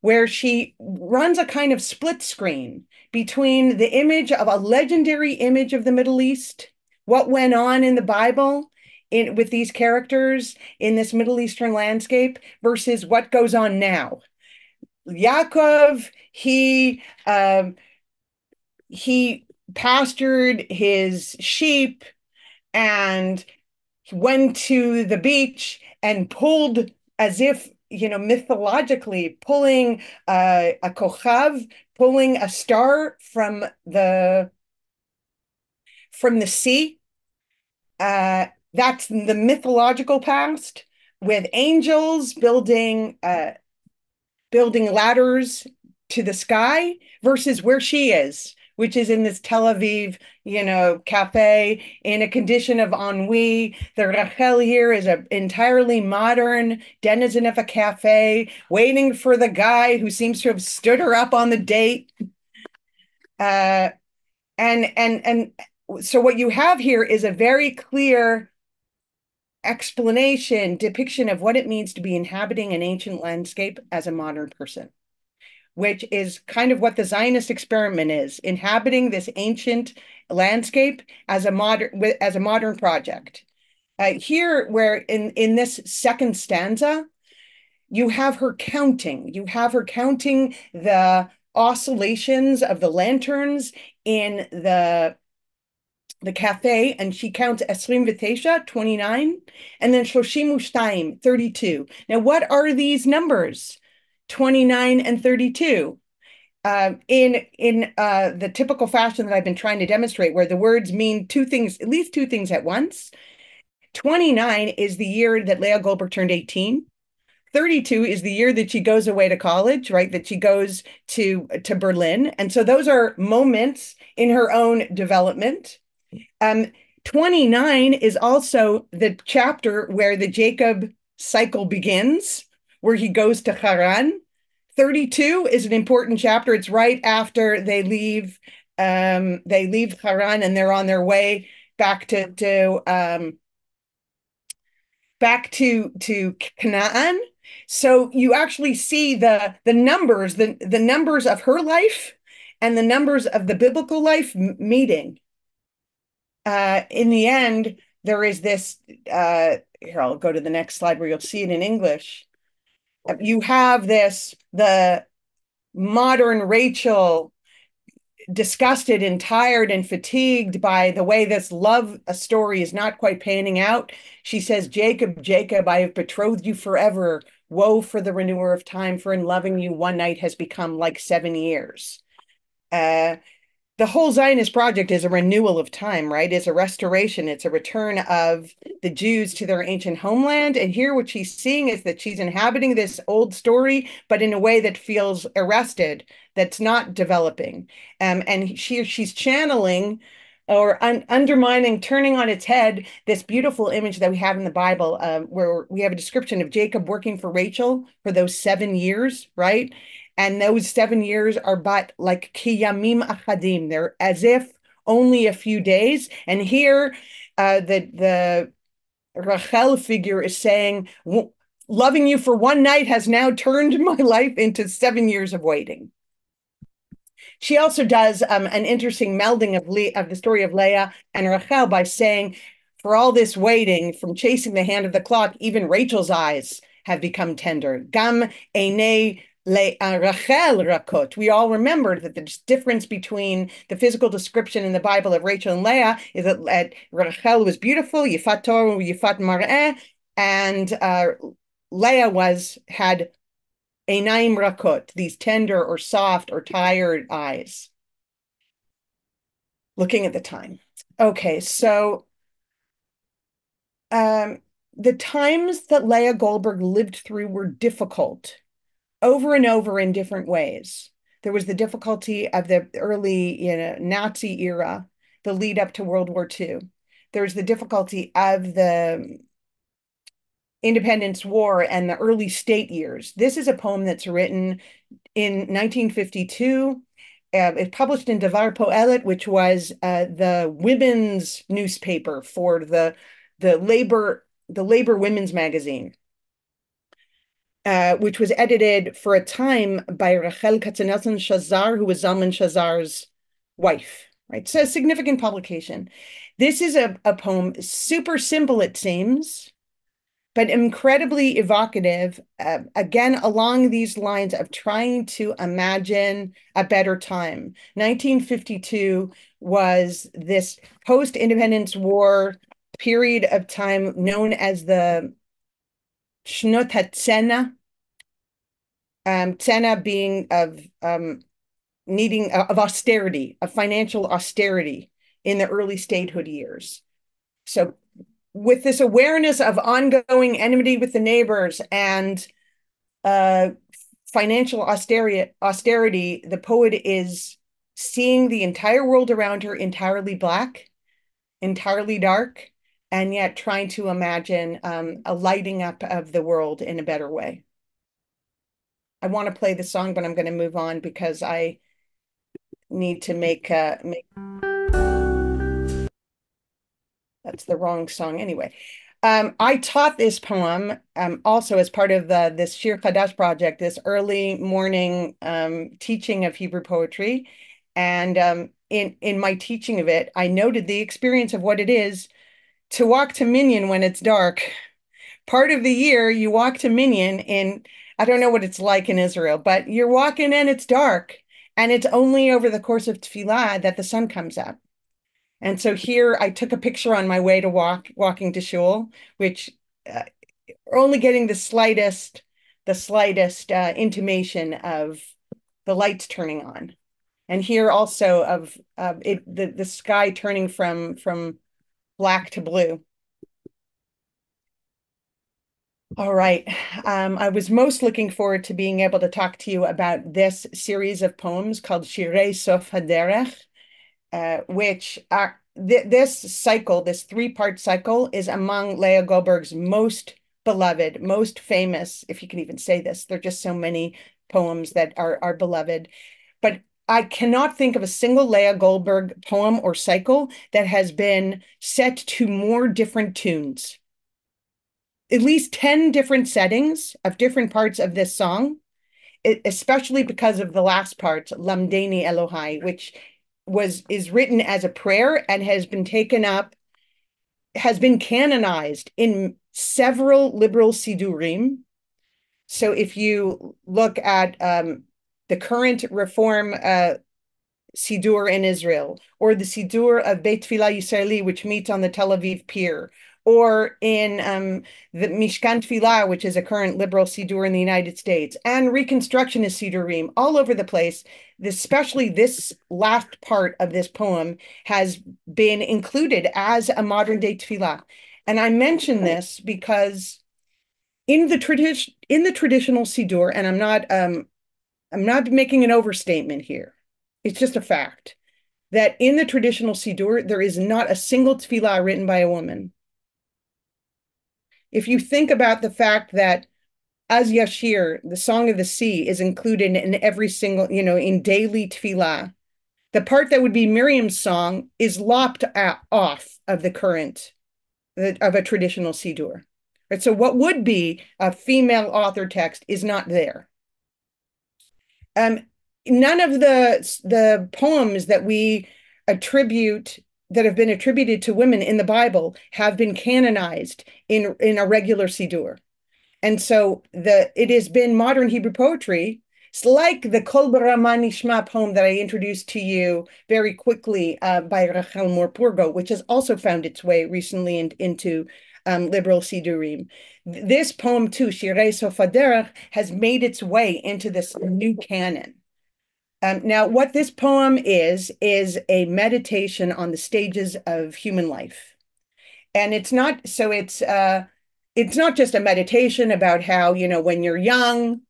where she runs a kind of split screen between the image of a legendary image of the Middle East, what went on in the Bible with these characters in this Middle Eastern landscape, versus what goes on now. Yaakov, he pastured his sheep and went to the beach and pulled, as if, mythologically, pulling a kochav, pulling a star from the sea. That's the mythological past, with angels building ladders to the sky, versus where she is, which is in this Tel Aviv, cafe in a condition of ennui. The Rachel here is an entirely modern denizen of a cafe, waiting for the guy who seems to have stood her up on the date. And so what you have here is a very clear explanation, depiction of what it means to be inhabiting an ancient landscape as a modern person, which is kind of what the Zionist experiment is, inhabiting this ancient landscape as a modern project. Here, where in this second stanza, you have her counting the oscillations of the lanterns in the cafe, and she counts 29, and then 32. Now, what are these numbers? 29 and 32. In the typical fashion that I've been trying to demonstrate, where the words mean two things, at least two things at once. 29 is the year that Lea Goldberg turned 18. 32 is the year that she goes away to college, right? That she goes to Berlin. And so those are moments in her own development. 29 is also the chapter where the Jacob cycle begins, where he goes to Haran. 32 is an important chapter. It's right after they leave Haran and they're on their way back to Canaan. So you actually see the numbers, the numbers of her life and the numbers of the biblical life meeting. In the end, there is this, here, I'll go to the next slide where you'll see it in English. You have the modern Rachel, disgusted and tired and fatigued by the way this love story is not quite panning out. She says, Jacob, Jacob, I have betrothed you forever. Woe for the renewer of time, for in loving you, one night has become like 7 years. The whole Zionist project is a renewal of time, right? It's a restoration. It's a return of the Jews to their ancient homeland. And here what she's seeing is that she's inhabiting this old story, but in a way that feels arrested, that's not developing. And she's channeling or undermining, turning on its head, this beautiful image that we have in the Bible, where we have a description of Jacob working for Rachel for those 7 years, right? And those 7 years are but like kiyamim achadim. They're as if only a few days. And here, the Rachel figure is saying, loving you for one night has now turned my life into 7 years of waiting. She also does an interesting melding of the story of Leah and Rachel by saying, for all this waiting, from chasing the hand of the clock, even Rachel's eyes have become tender. Gam einei Rachel rakot. We all remember that the difference between the physical description in the Bible of Rachel and Leah is that Rachel was beautiful, yifat Torah, yifat mar'eh, and Leah had einaim rakot, these tender or soft or tired eyes. looking at the time. Okay, so the times that Lea Goldberg lived through were difficult over and over in different ways. There was the difficulty of the early, Nazi era, the lead up to World War II. There's the difficulty of the Independence War and the early state years. This is a poem that's written in 1952. It's published in Devar Poelet, which was the women's newspaper for the labor women's magazine, which was edited for a time by Rachel Katzenelson Shazar, who was Zalman Shazar's wife. Right, so a significant publication. This is a poem, super simple, it seems, but incredibly evocative, again, along these lines of trying to imagine a better time. 1952 was this post-independence war period of time known as the Shnot HaTzena, Tzena being of needing of austerity, of financial austerity in the early statehood years. So with this awareness of ongoing enmity with the neighbors and financial austerity, the poet is seeing the entire world around her entirely black, entirely dark, and yet trying to imagine a lighting up of the world in a better way. I want to play the song, but I'm going to move on because I need to make that's the wrong song anyway. I taught this poem also as part of this Shir Chadash project, this early morning teaching of Hebrew poetry. And in my teaching of it, I noted the experience of what it is to walk to Minyan when it's dark. Part of the year, you walk to Minyan in, I don't know what it's like in Israel, but you're walking and it's dark. And it's only over the course of tefillah that the sun comes up. And so here I took a picture on my way to walking to shul, which only getting the slightest intimation of the lights turning on. And here also of the sky turning from black to blue. All right. I was most looking forward to being able to talk to you about this series of poems called Shirei Sof Haderech, which are this cycle, this three-part cycle, is among Lea Goldberg's most beloved, most famous, if you can even say this. There are just so many poems that are beloved. But I cannot think of a single Lea Goldberg poem or cycle that has been set to more different tunes. At least 10 different settings of different parts of this song, especially because of the last part, Lamdeni Elohai, which is written as a prayer and has been canonized in several liberal sidurim. So if you look at the current Reform Sidur in Israel, or the Sidur of Beit Tfilah Yisraeli, which meets on the Tel Aviv Pier, or in the Mishkan Tfilah, which is a current liberal Sidur in the United States, and Reconstructionist Sidurim all over the place, especially this last part of this poem has been included as a modern day Tfilah. And I mention this because in the traditional Sidur, and I'm not making an overstatement here, it's just a fact, that in the traditional Sidur, there is not a single tefillah written by a woman. If you think about the fact that Az Yashir, the Song of the Sea, is included in every single, in daily tefillah, the part that would be Miriam's song is lopped off of the current, of a traditional Sidur. Right? So what would be a female author text is not there. None of the poems that we that have been attributed to women in the Bible have been canonized in a regular Sidur. And so it has been modern Hebrew poetry. It's like the Kol Barama Nishma poem that I introduced to you very quickly by Rachel Moore-Purgo, which has also found its way recently into liberal Sidurim. This poem too, Shirei Sof Haderech, has made its way into this new canon. Now, what this poem is a meditation on the stages of human life. And it's not just a meditation about how, when you're young,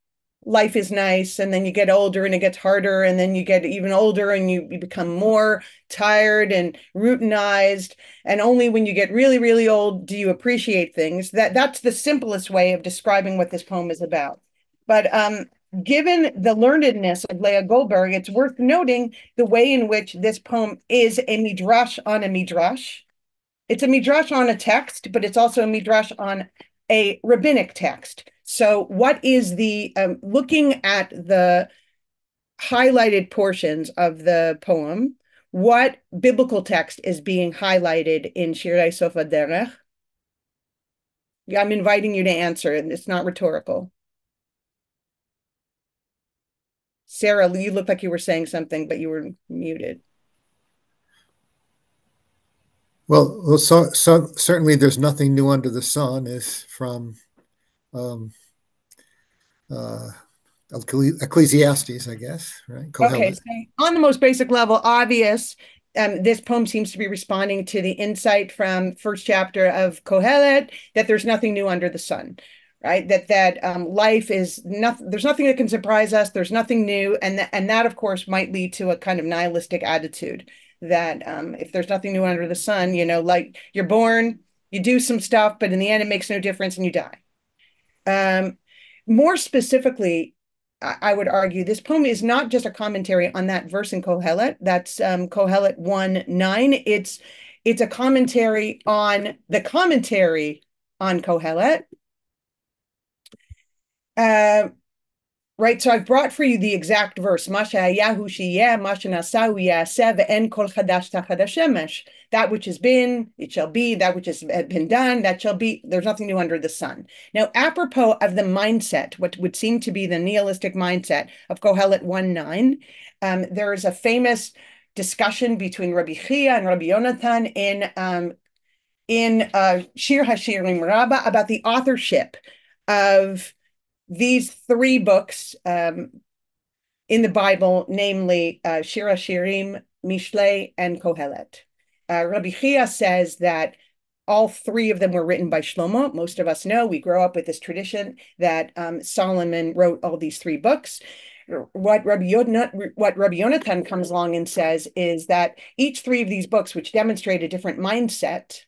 life is nice, and then you get older and it gets harder, and then you get even older and you become more tired and routinized, and only when you get really, really old do you appreciate things. That's the simplest way of describing what this poem is about. But given the learnedness of Lea Goldberg, it's worth noting the way in which this poem is a midrash on a midrash. It's a midrash on a text, but it's also a midrash on a rabbinic text. So what is the, looking at the highlighted portions of the poem, what biblical text is being highlighted in Shirei Sof HaDerech? I'm inviting you to answer, and it's not rhetorical. Sarah, you looked like you were saying something, but you were muted. Well, so certainly there's nothing new under the sun is from Ecclesiastes, I guess, right? Okay, so on the most basic level, obvious, this poem seems to be responding to the insight from first chapter of Kohelet that there's nothing new under the sun, right? That life is nothing. There's nothing that can surprise us. There's nothing new, and that of course might lead to a kind of nihilistic attitude that if there's nothing new under the sun, like you're born, you do some stuff, but in the end it makes no difference and you die. More specifically, I would argue this poem is not just a commentary on that verse in Kohelet. That's Kohelet 1:9. It's a commentary on the commentary on Kohelet. Right, so I've brought for you the exact verse. That which has been, it shall be. That which has been done, that shall be. There's nothing new under the sun. Now, apropos of the mindset, what would seem to be the nihilistic mindset of Kohelet 1:9, there is a famous discussion between Rabbi Chia and Rabbi Yonatan in Shir HaShirim Rabbah about the authorship of these three books in the Bible, namely Shir HaShirim, Mishlei, and Kohelet. Rabbi Chia says that all three of them were written by Shlomo. Most of us know, we grow up with this tradition that Solomon wrote all these three books. What Rabbi Yonatan comes along and says is that each three of these books, which demonstrate a different mindset,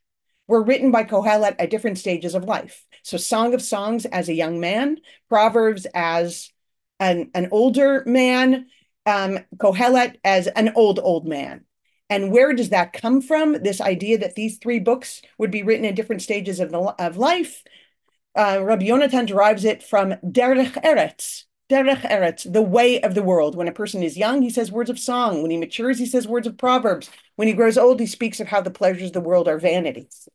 were written by Kohelet at different stages of life. So Song of Songs as a young man, Proverbs as an older man, Kohelet as an old man. And where does that come from? This idea that these three books would be written at different stages of life. Rabbi Yonatan derives it from derech eretz, the way of the world. When a person is young, he says words of song. When he matures, he says words of Proverbs. When he grows old, he speaks of how the pleasures of the world are vanities.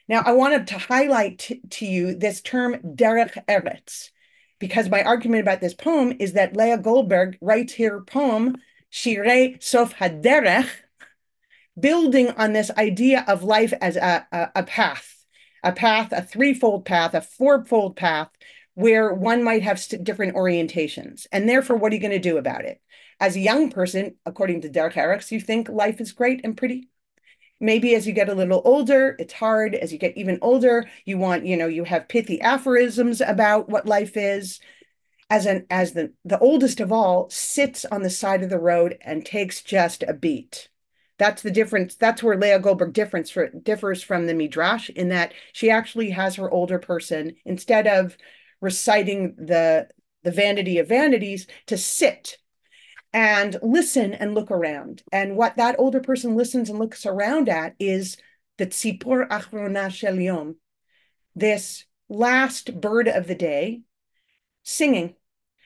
Now, I wanted to highlight to you this term derech eretz, because my argument about this poem is that Lea Goldberg writes her poem, Shirei Sof HaDerech, building on this idea of life as a path, a threefold path, a fourfold path, where one might have different orientations. And therefore, what are you going to do about it? As a young person, according to Derek Eretz, you think life is great and pretty. Maybe as you get a little older, it's hard. As you get even older, you have pithy aphorisms about what life is. As the oldest of all sits on the side of the road and takes just a beat. That's the difference. That's where Lea Goldberg differs from the Midrash, in that she actually has her older person, instead of reciting the vanity of vanities, to sit and listen and look around. And what that older person listens and looks around at is the tzipor achrona shel yom, this last bird of the day, singing.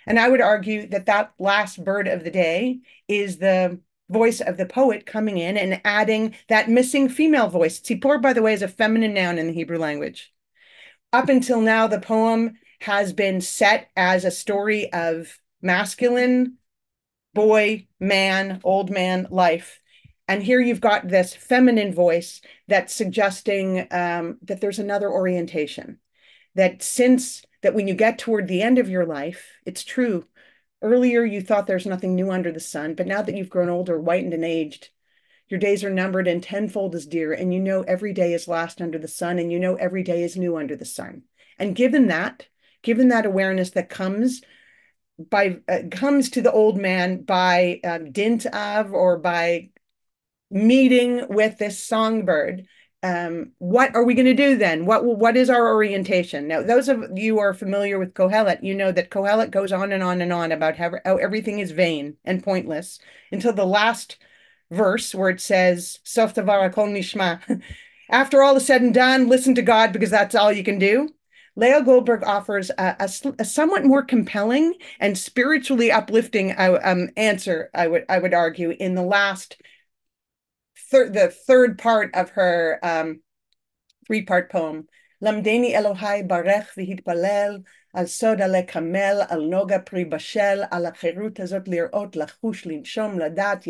And I would argue that that last bird of the day is the voice of the poet coming in and adding that missing female voice. Tzipor, by the way, is a feminine noun in the Hebrew language. Up until now, the poem has been set as a story of masculine boy, man, old man life. And here you've got this feminine voice that's suggesting that there's another orientation. That when you get toward the end of your life, it's true, Earlier, you thought there's nothing new under the sun, but now that you've grown older, whitened, and aged, your days are numbered and tenfold as dear, and you know every day is last under the sun, and you know every day is new under the sun. And given that awareness that comes to the old man by dint of or by meeting with this songbird, what are we going to do then? What is our orientation? Now, those of you who are familiar with Kohelet, you know that Kohelet goes on and on and on about how everything is vain and pointless until the last verse where it says, Sof davar hakol nishma. After all is said and done, listen to God because that's all you can do. Lea Goldberg offers a somewhat more compelling and spiritually uplifting answer, I would argue, in the last the third part of her three-part poem. Lamdeni Elohai barech v'hitpalel al soda lekamel al noga pri bashel al החירות הזאת לראות לחוש לנשום לדעת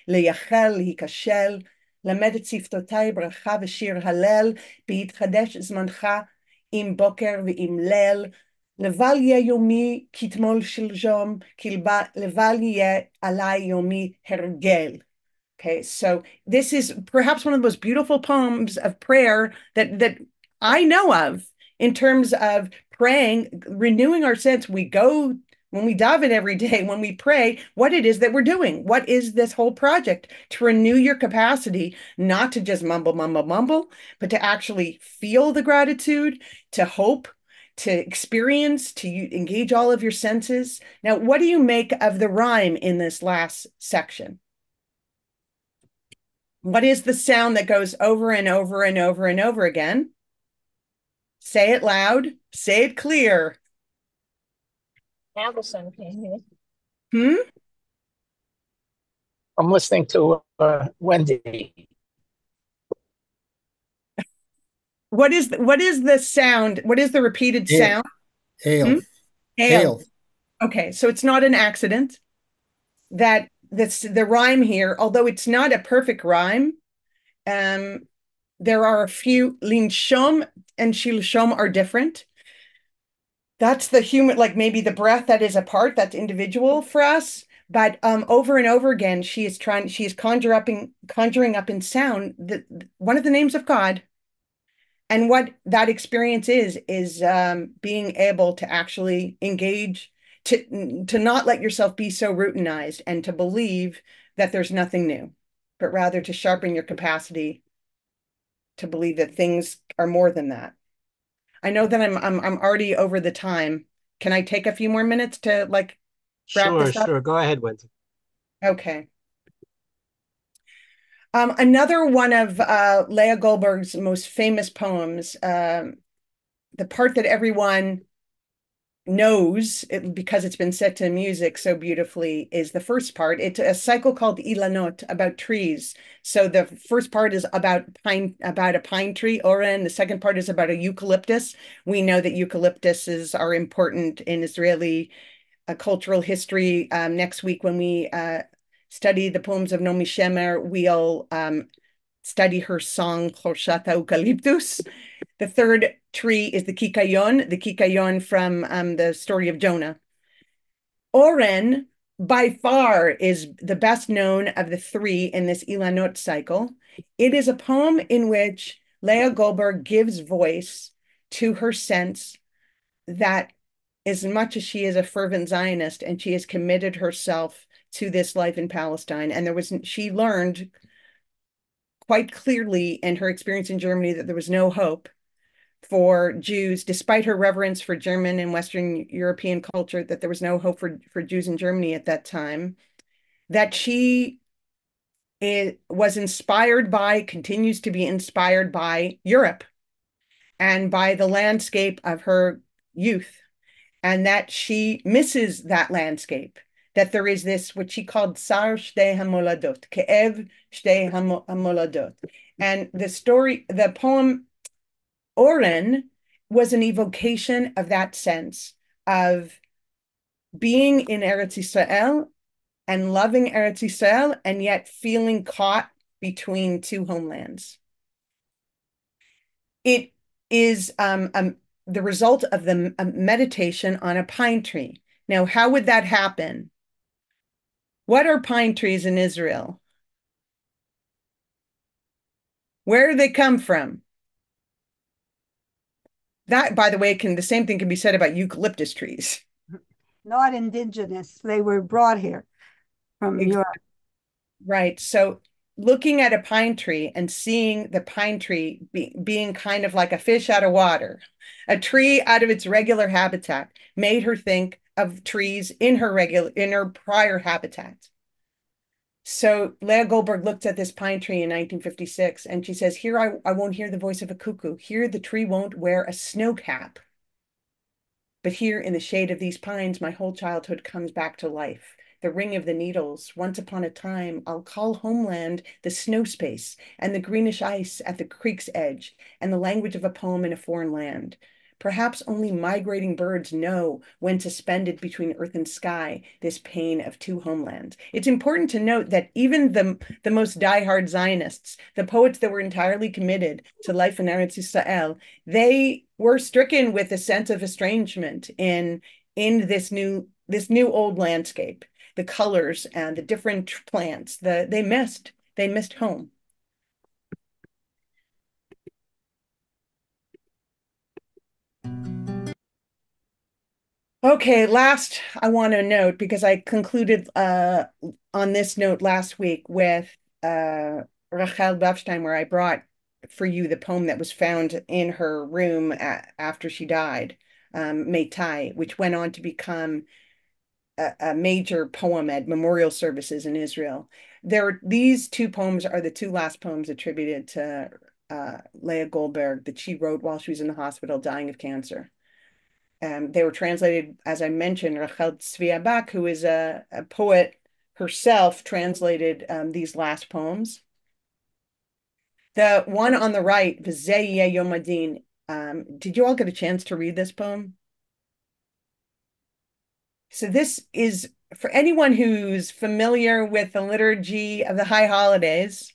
לייחל להיכשל למד את שפתותיי ברכה ושיר הלל בהתחדש זמנך עם בוקר ועם ליל לבל יהיה יומי כתמול שלשום לבל יהיה עליי יומי הרגל. Okay, so this is perhaps one of the most beautiful poems of prayer that I know of in terms of praying, renewing our sense. We go when we daven every day, when we pray, what it is that we're doing. What is this whole project? To renew your capacity, not to just mumble, mumble, mumble, but to actually feel the gratitude, to hope, to experience, to engage all of your senses. Now, what do you make of the rhyme in this last section? What is the sound that goes over and over and over and over again? Say it loud. Say it clear. Anderson came here. I'm listening to Wendy. What is the sound? What is the repeated sound? Hail. Hail. Okay, so it's not an accident that the rhyme here, although it's not a perfect rhyme, there are a few. Linshom and shilshom are different. That's the human, like maybe the breath that is apart, that's individual for us. But over and over again, she is conjuring up in sound one of the names of God. And what that experience is being able to actually engage, to not let yourself be so routinized and to believe that there's nothing new, but rather to sharpen your capacity to believe that things are more than that. I know that I'm already over the time. Can I take a few more minutes to wrap this up? Sure. Go ahead, Wendy. Okay. Another one of Lea Goldberg's most famous poems, the part that everyone knows because it's been set to music so beautifully, is the first part. It's a cycle called Ilanot, about trees. So the first part is about a pine tree, oren. The second part is about a eucalyptus. We know that eucalyptuses are important in Israeli cultural history. Next week, when we study the poems of Nomi Shemer, we'll study her song Chorshat Eucalyptus. The third tree is the kikayon from the story of Jonah. Oren, by far, is the best known of the three in this Ilanot cycle. It is a poem in which Lea Goldberg gives voice to her sense that as much as she is a fervent Zionist and she has committed herself to this life in Palestine, and she learned quite clearly in her experience in Germany that there was no hope for Jews, despite her reverence for German and Western European culture, that there was no hope for Jews in Germany at that time, that she was inspired by, continues to be inspired by Europe and by the landscape of her youth, and that she misses that landscape, that there is this, what she called Sar Shtei HaMoladot, Ke'ev Shtei HaMoladot. And the poem Oren was an evocation of that sense of being in Eretz Yisrael and loving Eretz Yisrael, and yet feeling caught between two homelands. It is the result of the meditation on a pine tree. Now, how would that happen? What are pine trees in Israel? Where do they come from? That, by the way, the same thing can be said about eucalyptus trees. Not indigenous. They were brought here from Europe. Right. So looking at a pine tree and seeing the pine tree being kind of like a fish out of water, a tree out of its regular habitat, made her think of trees in her prior habitat. So Lea Goldberg looked at this pine tree in 1956 and she says, here I won't hear the voice of a cuckoo. Here the tree won't wear a snow cap. But here in the shade of these pines, my whole childhood comes back to life. The ring of the needles. Once upon a time, I'll call homeland the snow space and the greenish ice at the creek's edge and the language of a poem in a foreign land. Perhaps only migrating birds know when suspended between earth and sky, this pain of two homelands. It's important to note that even the most diehard Zionists, the poets that were entirely committed to life in Eretz Yisrael, they were stricken with a sense of estrangement in this new old landscape, the colors and the different plants. They missed home. Okay, last I want to note, because I concluded on this note last week with Rachel Befstein, where I brought for you the poem that was found in her room after she died, Meitai, which went on to become a major poem at memorial services in Israel. These two poems are the two last poems attributed to Lea Goldberg that she wrote while she was in the hospital dying of cancer. They were translated, as I mentioned, Rachel Tzvi, who is a poet herself, translated these last poems. The one on the right, V'zeh Yeh Yom Hadin, did you all get a chance to read this poem? So this is, for anyone who's familiar with the liturgy of the high holidays,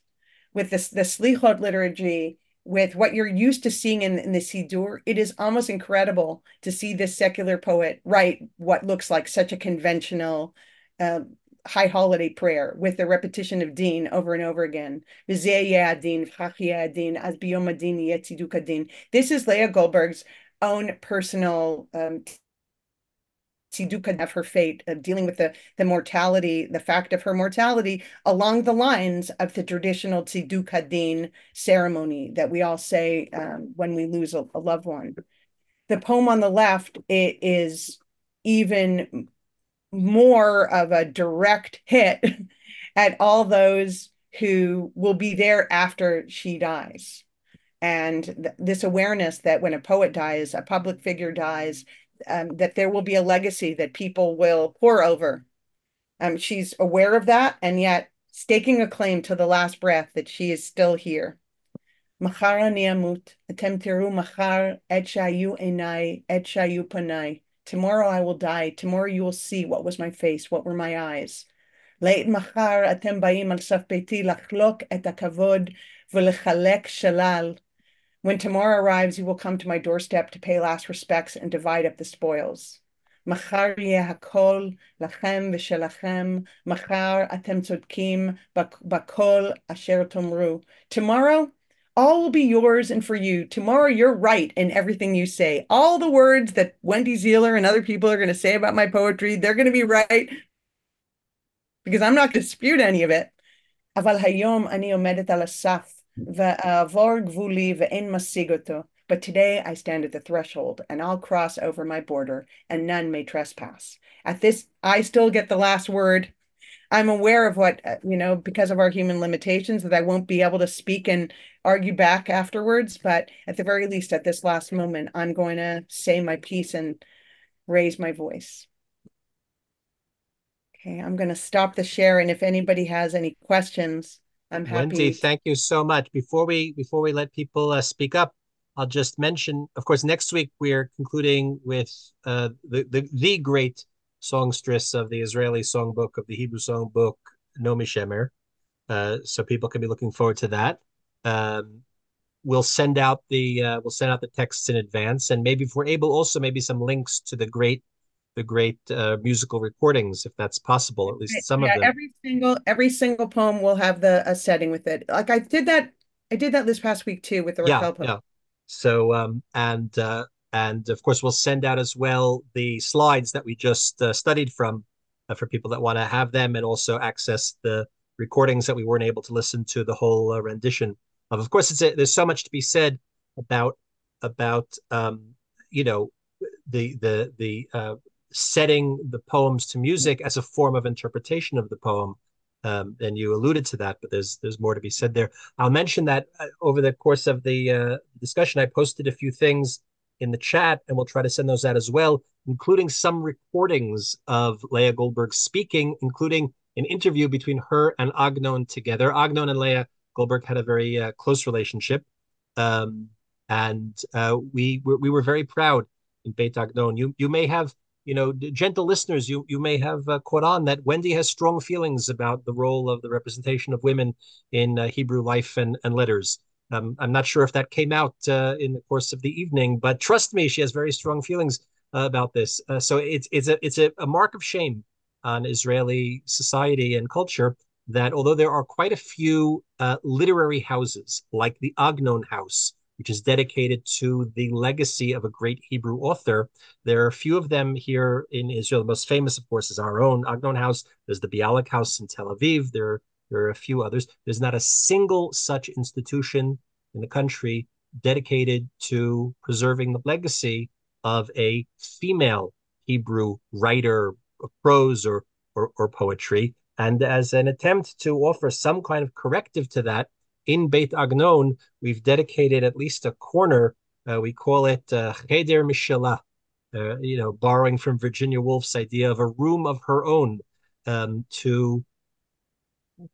with the Slichot liturgy, with what you're used to seeing in the Siddur, it is almost incredible to see this secular poet write what looks like such a conventional high holiday prayer with the repetition of din over and over again. This is Lea Goldberg's own personal Tziduk of her fate, dealing with the mortality, the fact of her mortality, along the lines of the traditional Tziduk Hadin ceremony that we all say when we lose a loved one. The poem on the left, it is even more of a direct hit at all those who will be there after she dies. And this awareness that when a poet dies, a public figure dies, that there will be a legacy that people will pore over. She's aware of that, and yet staking a claim to the last breath that she is still here. Machar ani amut, atem tiru machar et shayu einai, et shayu panai. Tomorrow I will die. Tomorrow you will see what was my face, what were my eyes. Leit machar atem baim al saf beiti lachlok et hakavod v'lechalek shalal. When tomorrow arrives, you will come to my doorstep to pay last respects and divide up the spoils. Machar yeh hakol lachem v'shelachem. Machar atem tzodkim bakol asher tomru. Tomorrow, all will be yours and for you. Tomorrow, you're right in everything you say. All the words that Wendy Zierler and other people are going to say about my poetry, they're going to be right because I'm not going to dispute any of it. Aval hayom ani omedet al asaf. But today I stand at the threshold and I'll cross over my border and none may trespass. At this, I still get the last word. I'm aware of what, because of our human limitations, that I won't be able to speak and argue back afterwards. But at the very least, at this last moment, I'm going to say my piece and raise my voice. Okay, I'm going to stop the share. And if anybody has any questions, I'm happy. Wendy, thank you so much. Before we let people speak up, I'll just mention, of course, next week we're concluding with the great songstress of the Israeli songbook, of the Hebrew songbook, Nomi Shemer. So people can be looking forward to that. We'll send out the texts in advance, and maybe if we're able, also maybe some links to the great musical recordings, if that's possible, at least some of Yeah, them. every single poem will have a setting with it. Like I did that this past week too with the Yeah, Raquel poem. yeah. So and of course we'll send out as well the slides that we just studied from for people that want to have them and also access the recordings that we weren't able to listen to the whole rendition of. Of course, there's so much to be said about about you know the setting the poems to music as a form of interpretation of the poem. And you alluded to that, but there's more to be said there. I'll mention that over the course of the discussion, I posted a few things in the chat, and we'll try to send those out as well, including some recordings of Lea Goldberg speaking, including an interview between her and Agnon together. Agnon and Lea Goldberg had a very close relationship, and we were very proud in Beit Agnon. You may have, gentle listeners, you may have caught on that Wendy has strong feelings about the role of the representation of women in Hebrew life and letters. I'm not sure if that came out in the course of the evening, but trust me, she has very strong feelings about this. So it's a mark of shame on Israeli society and culture that although there are quite a few literary houses, like the Agnon House, which is dedicated to the legacy of a great Hebrew author, there are a few of them here in Israel. The most famous, of course, is our own Agnon House. There's the Bialik House in Tel Aviv. There are a few others. There's not a single such institution in the country dedicated to preserving the legacy of a female Hebrew writer of prose or poetry. And as an attempt to offer some kind of corrective to that, in Beit Agnon, we've dedicated at least a corner. We call it Cheder Mishelah, borrowing from Virginia Woolf's idea of a room of her own, to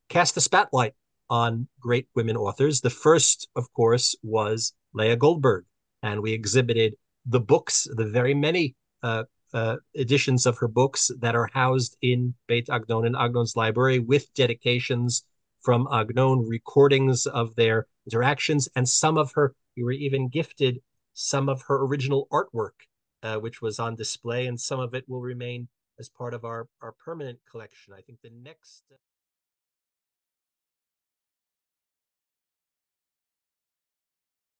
cast a spotlight on great women authors. The first, of course, was Lea Goldberg, and we exhibited the books, the very many editions of her books that are housed in Beit Agnon, in Agnon's library, with dedications from Agnon, recordings of their interactions, and we were even gifted some of her original artwork, which was on display, and some of it will remain as part of our permanent collection. I think the next